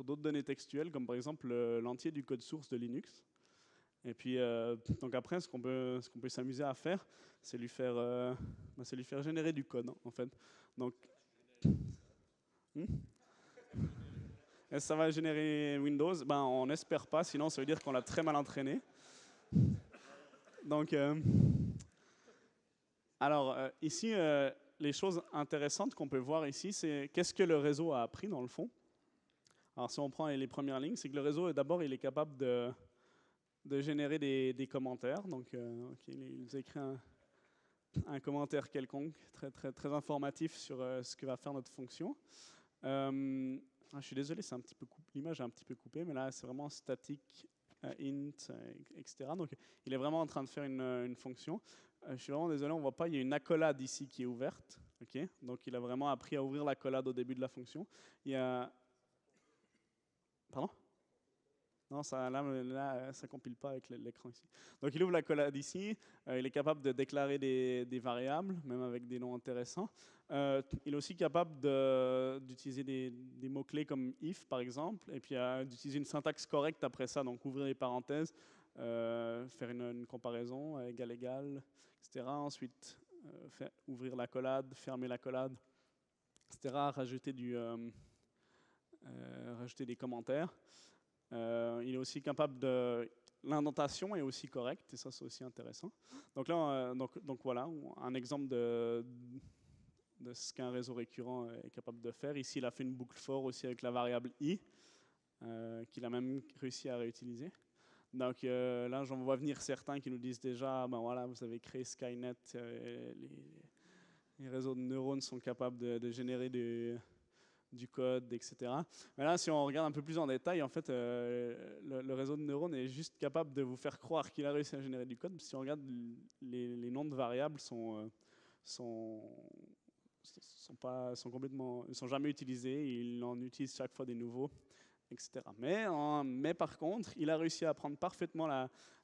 d'autres données textuelles, comme par exemple l'entier du code source de Linux. Et puis, donc après, ce qu'on peut s'amuser à faire, c'est lui faire générer du code, en fait. Donc, ça va générer Windows. Ben, on n'espère pas, sinon ça veut dire qu'on l'a très mal entraîné. Donc, alors ici, les choses intéressantes qu'on peut voir ici, c'est qu'est-ce que le réseau a appris dans le fond. Alors, si on prend les premières lignes, c'est que le réseau, d'abord, il est capable de générer des commentaires. Donc, il nous écrit un commentaire quelconque, très informatif sur ce que va faire notre fonction. Je suis désolé, l'image est un petit peu coupée, mais là, c'est vraiment statique, int, etc. Donc, il est vraiment en train de faire une fonction. Je suis vraiment désolé, on ne voit pas, il y a une accolade ici qui est ouverte. Okay, donc, il a vraiment appris à ouvrir l'accolade au début de la fonction. Il y a... Pardon ? Non, ça ne compile pas avec l'écran ici. Donc, il ouvre l'accolade ici. Il est capable de déclarer des variables, même avec des noms intéressants. Il est aussi capable d'utiliser des mots-clés comme if, par exemple, et puis d'utiliser une syntaxe correcte après ça. Donc, ouvrir les parenthèses, faire une comparaison, égal, égal, etc. Ensuite, ouvrir l'accolade, fermer l'accolade, etc., rajouter des commentaires. Il est aussi capable de... L'indentation est aussi correcte, et ça c'est aussi intéressant. Donc là, donc voilà, un exemple de ce qu'un réseau récurrent est capable de faire. Ici, il a fait une boucle for aussi avec la variable i, qu'il a même réussi à réutiliser. Donc là, j'en vois venir certains qui nous disent déjà, ben voilà, vous avez créé Skynet, les réseaux de neurones sont capables de générer du code, etc. Mais là, si on regarde un peu plus en détail, en fait, le réseau de neurones est juste capable de vous faire croire qu'il a réussi à générer du code. Si on regarde, les noms de variables sont complètement, ils sont jamais utilisés. Il en utilise chaque fois des nouveaux, etc. Mais par contre, il a réussi à apprendre parfaitement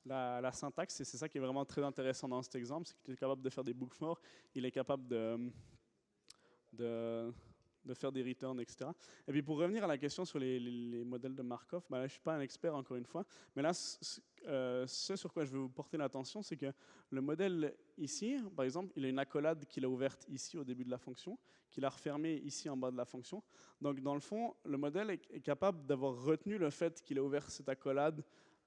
la syntaxe, et c'est ça qui est vraiment très intéressant dans cet exemple, c'est qu'il est capable de faire des book for, il est capable de, de faire des returns, etc. Et puis pour revenir à la question sur les modèles de Markov, bah là, je ne suis pas un expert encore une fois, mais là, ce sur quoi je veux vous porter l'attention, c'est que le modèle ici, par exemple, il a une accolade qu'il a ouverte ici au début de la fonction, qu'il a refermée ici en bas de la fonction. Donc dans le fond, le modèle est capable d'avoir retenu le fait qu'il a ouvert cette accolade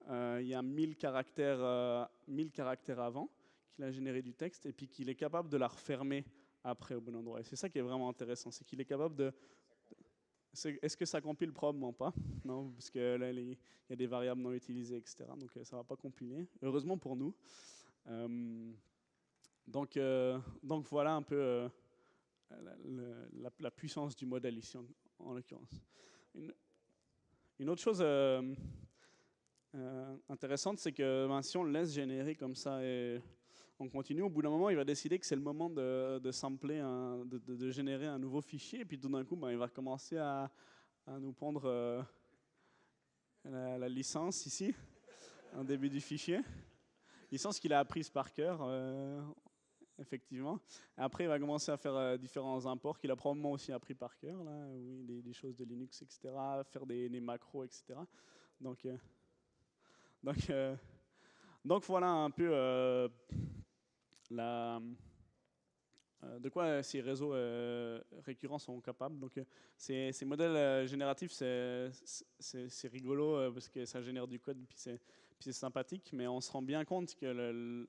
il y a 1000 caractères avant, qu'il a généré du texte, et puis qu'il est capable de la refermer après au bon endroit. Et c'est ça qui est vraiment intéressant, c'est qu'il est capable de... Est-ce que ça compile probablement pas? Non, parce que là, il y a des variables non utilisées, etc. Donc ça ne va pas compiler. Heureusement pour nous. Donc voilà un peu la puissance du modèle ici, en l'occurrence. Une autre chose intéressante, c'est que si on le laisse générer comme ça et on continue, au bout d'un moment, il va décider que c'est le moment de sampler, de générer un nouveau fichier, et puis tout d'un coup, il va commencer à nous prendre la licence ici, en début du fichier. Licence qu'il a apprise par cœur, effectivement. Et après, il va commencer à faire différents imports qu'il a probablement aussi appris par cœur, là, oui, des choses de Linux, etc., faire des macros, etc. Donc, donc, donc voilà un peu de quoi ces réseaux récurrents sont capables. Donc, ces modèles génératifs, c'est rigolo parce que ça génère du code, puis c'est sympathique, mais on se rend bien compte que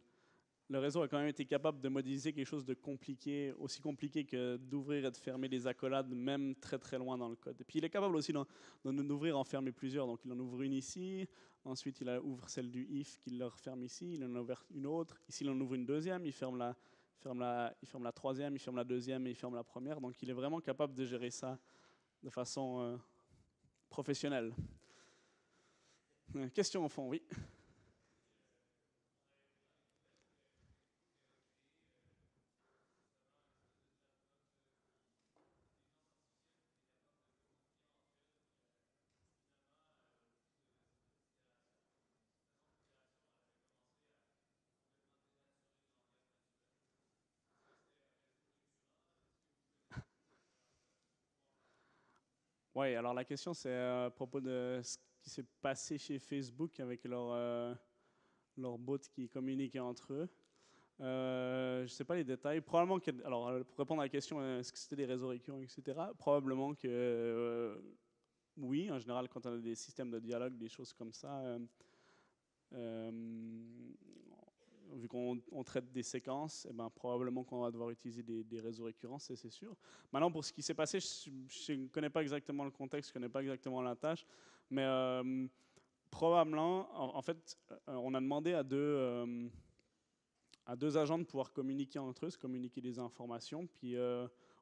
le réseau a quand même été capable de modéliser quelque chose de compliqué, aussi compliqué que d'ouvrir et de fermer des accolades, même très très loin dans le code. Et puis il est capable aussi d'en ouvrir, en fermer plusieurs. Donc il en ouvre une ici, ensuite il ouvre celle du if qu'il leur ferme ici, il en ouvre une autre, ici il en ouvre une deuxième, il ferme la troisième, il ferme la deuxième et il ferme la première. Donc il est vraiment capable de gérer ça de façon professionnelle. Question au fond, oui. Oui, alors la question c'est à propos de ce qui s'est passé chez Facebook avec leurs bots qui communiquaient entre eux. Je ne sais pas les détails. Probablement que, alors pour répondre à la question, est-ce que c'était des réseaux récurrents, etc. Probablement que oui. En général, quand on a des systèmes de dialogue, des choses comme ça, euh, vu qu'on traite des séquences, eh ben, probablement qu'on va devoir utiliser des réseaux récurrents, c'est sûr. Maintenant, pour ce qui s'est passé, je ne connais pas exactement le contexte, je ne connais pas exactement la tâche, mais probablement, en fait, on a demandé à deux agents de pouvoir communiquer entre eux, se communiquer des informations. Puis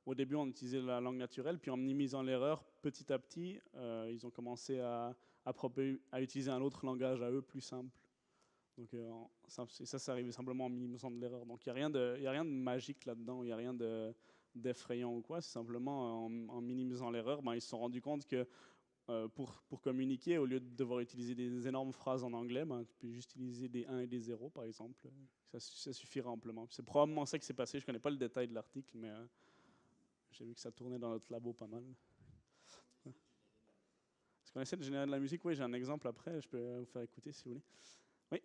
au début, on utilisait la langue naturelle, puis en minimisant l'erreur, petit à petit, ils ont commencé à utiliser un autre langage à eux plus simple. Donc ça arrive simplement en minimisant de l'erreur. Donc il n'y a rien de magique là-dedans, il n'y a rien d'effrayant ou quoi. C'est simplement en minimisant l'erreur, ils se sont rendus compte que pour communiquer, au lieu de devoir utiliser des énormes phrases en anglais, tu peux juste utiliser des 1 et des 0 par exemple. Ça suffira amplement. C'est probablement ça qui s'est passé. Je ne connais pas le détail de l'article, mais j'ai vu que ça tournait dans notre labo pas mal. Est-ce qu'on essaie de générer de la musique? Oui, j'ai un exemple après, je peux vous faire écouter si vous voulez. Oui.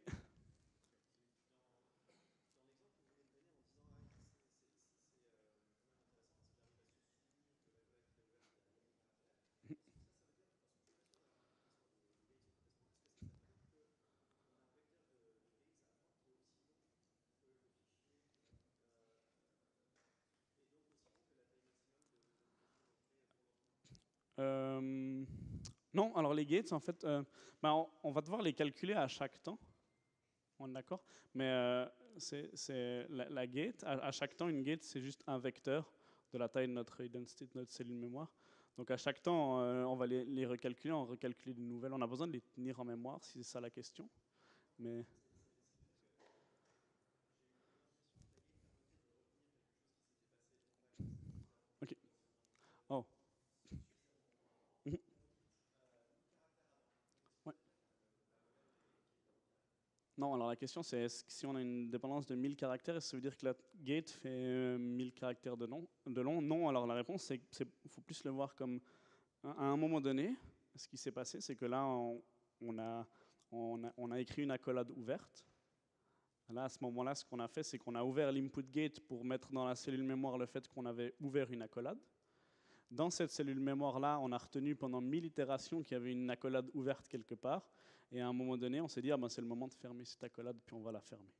Euh, non, alors les gates, en fait, ben, on va devoir les calculer à chaque temps. On est d'accord? Mais c'est la gate, à chaque temps, une gate, c'est juste un vecteur de la taille de notre identité, de notre cellule mémoire. Donc à chaque temps, on va les recalculer, on recalcule de nouvelles. On a besoin de les tenir en mémoire, si c'est ça la question. Mais ok. Oh. Mhm. Ouais. Non, alors la question c'est si on a une dépendance de 1000 caractères, est-ce que ça veut dire que la gate fait 1000 caractères de long? Non, alors la réponse c'est qu'il faut plus le voir comme à un moment donné, ce qui s'est passé, c'est que là, on a, on a écrit une accolade ouverte. Là, à ce moment-là, ce qu'on a fait, c'est qu'on a ouvert l'input gate pour mettre dans la cellule mémoire le fait qu'on avait ouvert une accolade. Dans cette cellule mémoire-là, on a retenu pendant 1000 itérations qu'il y avait une accolade ouverte quelque part. Et à un moment donné, on s'est dit, ah ben, c'est le moment de fermer cette accolade, puis on va la fermer.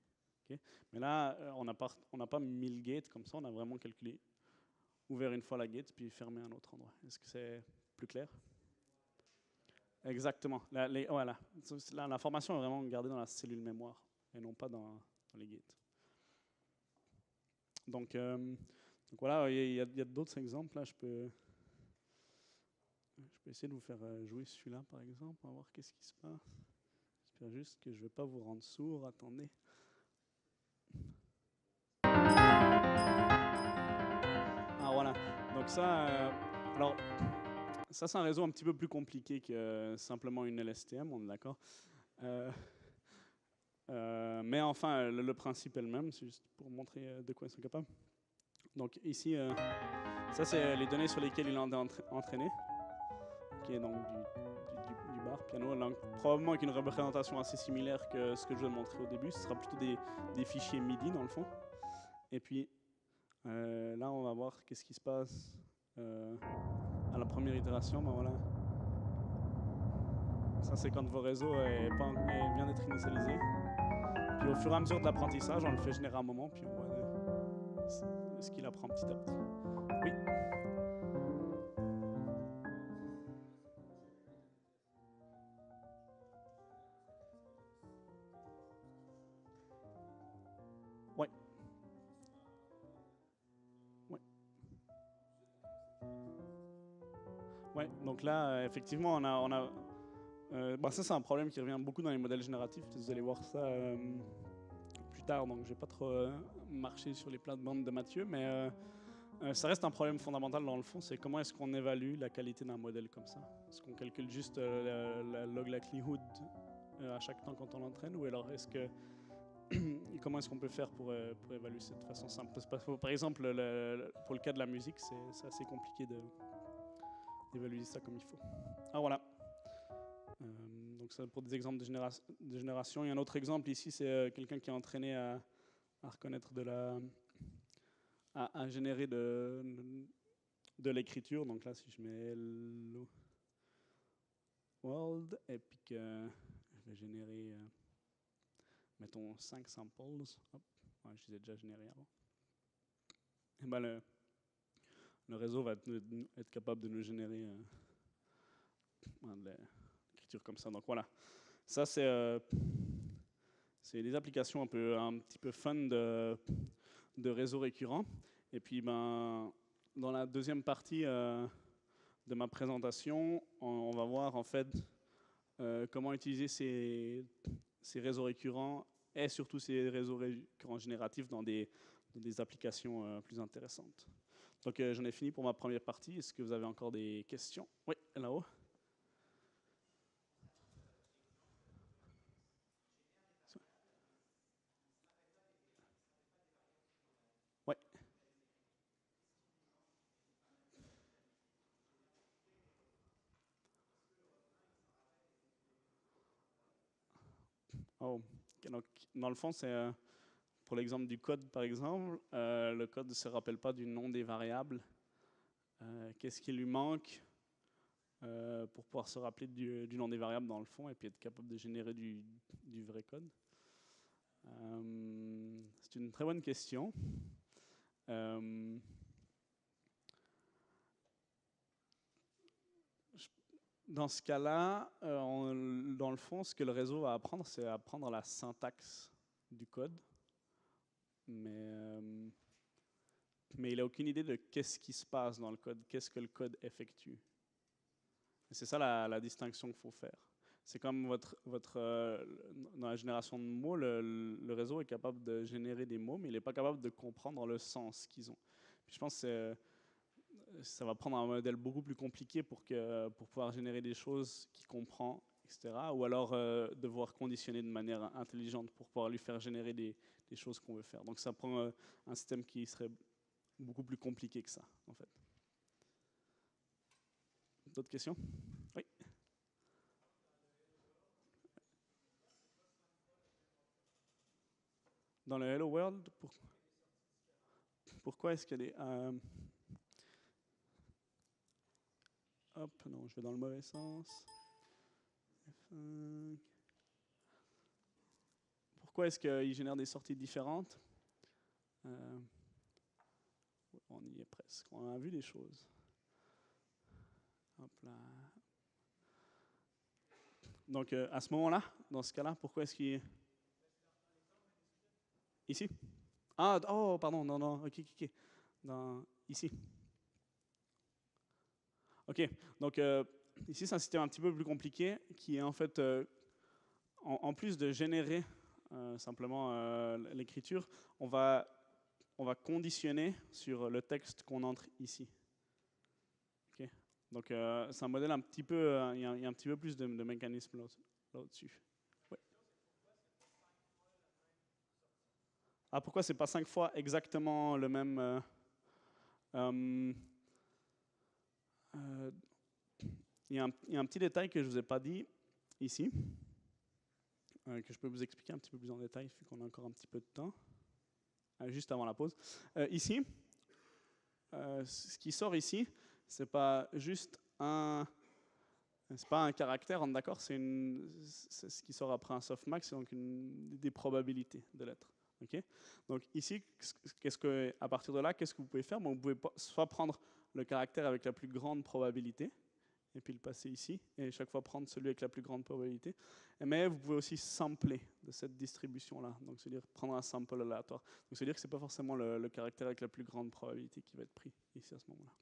Okay. Mais là, on n'a pas 1000 gates comme ça, on a vraiment calculé, ouvert une fois la gate, puis fermé à un autre endroit. Est-ce que c'est plus clair? Exactement. Voilà. L'information est vraiment gardée dans la cellule mémoire et non pas dans les gates. Donc voilà, il y a d'autres exemples. Là, je peux essayer de vous faire jouer celui-là, par exemple. On va voir qu'est-ce qui se passe. J'espère juste que je ne vais pas vous rendre sourd. Attendez. Ah voilà. Donc ça, alors ça c'est un réseau un petit peu plus compliqué que simplement une LSTM, on est d'accord. Mais enfin, le principe est le même, c'est juste pour montrer de quoi ils sont capables. Donc ici, ça c'est les données sur lesquelles il en est entraîné, qui est donc du bar piano, donc, probablement avec une représentation assez similaire que ce que je vais montrer au début. Ce sera plutôt des fichiers MIDI dans le fond. Et puis là, on va voir qu'est-ce qui se passe à la première itération. Ben voilà. Ça c'est quand votre réseau vient d'être initialisé. Puis au fur et à mesure de l'apprentissage, on le fait générer un moment, puis on voit ce qu'il apprend petit à petit. Oui. Ouais. Ouais. Ouais. Donc là, effectivement, bah, ça c'est un problème qui revient beaucoup dans les modèles génératifs. Vous allez voir ça plus tard. Donc je vais pas trop marcher sur les plates-bandes de Mathieu, mais ça reste un problème fondamental dans le fond. C'est comment est-ce qu'on évalue la qualité d'un modèle comme ça? Est-ce qu'on calcule juste la log likelihood à chaque temps quand on l'entraîne, ou alors est-ce que comment est-ce qu'on peut faire pour évaluer ça de façon simple? Par exemple, pour le cas de la musique, c'est assez compliqué d'évaluer ça comme il faut. Ah voilà. Donc ça pour des exemples de génération. Il y a un autre exemple ici, c'est quelqu'un qui est entraîné à reconnaître à générer de l'écriture. Donc là, si je mets hello world et puis que je vais générer, mettons 5 samples. Hop, ouais, je les ai déjà générés avant. Et ben le réseau va être capable de nous générer de l'écriture comme ça. Donc voilà, ça c'est des applications un petit peu fun de réseau récurrent. Et puis ben, dans la deuxième partie de ma présentation, on va voir en fait comment utiliser ces réseaux récurrents et surtout ces réseaux récurrents génératifs dans des applications plus intéressantes. Donc j'en ai fini pour ma première partie. Est-ce que vous avez encore des questions? Oui, là-haut. Ouais. Oh. Donc, dans le fond, c'est pour l'exemple du code, par exemple, le code ne se rappelle pas du nom des variables. Qu'est-ce qui lui manque pour pouvoir se rappeler du nom des variables dans le fond et puis être capable de générer du vrai code? C'est une très bonne question. Dans ce cas-là, dans le fond, ce que le réseau va apprendre, c'est apprendre la syntaxe du code. Mais il n'a aucune idée de qu'est-ce qui se passe dans le code, qu'est-ce que le code effectue. Et c'est ça la distinction qu'il faut faire. C'est comme dans la génération de mots, le réseau est capable de générer des mots, mais il n'est pas capable de comprendre le sens qu'ils ont. Puis je pense que ça va prendre un modèle beaucoup plus compliqué pour pouvoir générer des choses qu'il comprend, etc. Ou alors devoir conditionner de manière intelligente pour pouvoir lui faire générer des choses qu'on veut faire. Donc ça prend un système qui serait beaucoup plus compliqué que ça, en fait. D'autres questions? Oui. Dans le Hello World, pourquoi est-ce qu'il y a des... hop, non, je vais dans le mauvais sens. F5. Pourquoi est-ce qu'il génère des sorties différentes? On y est presque. On a vu des choses. Hop là. Donc, à ce moment-là, dans ce cas-là, pourquoi est-ce qu'il... Ici? Ah, oh, pardon, non, ok. Ici. Ok, donc ici, c'est un système un petit peu plus compliqué qui est en fait, en plus de générer simplement l'écriture, on va conditionner sur le texte qu'on entre ici. Okay. Donc c'est un modèle un petit peu, il y a un petit peu plus de mécanismes là-dessus. Ouais. Ah, pourquoi c'est pas 5 fois exactement le même il y a un petit détail que je ne vous ai pas dit ici, que je peux vous expliquer un petit peu plus en détail, vu qu'on a encore un petit peu de temps, juste avant la pause. Ici, ce qui sort ici, c'est pas juste c'est pas un caractère, on est d'accord, c'est ce qui sort après un softmax, c'est donc des probabilités de lettres. Okay. Donc ici, à partir de là, qu'est-ce que vous pouvez faire? Bon, vous pouvez soit prendre le caractère avec la plus grande probabilité, et puis le passer ici, et chaque fois prendre celui avec la plus grande probabilité. Mais vous pouvez aussi sampler de cette distribution-là, donc c'est-à-dire prendre un sample aléatoire. Donc c'est-à-dire que ce n'est pas forcément le caractère avec la plus grande probabilité qui va être pris ici à ce moment-là.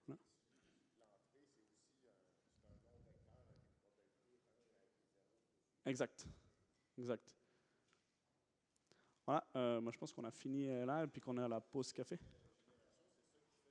Voilà. Exact. Voilà, moi je pense qu'on a fini là, et puis qu'on est à la pause café.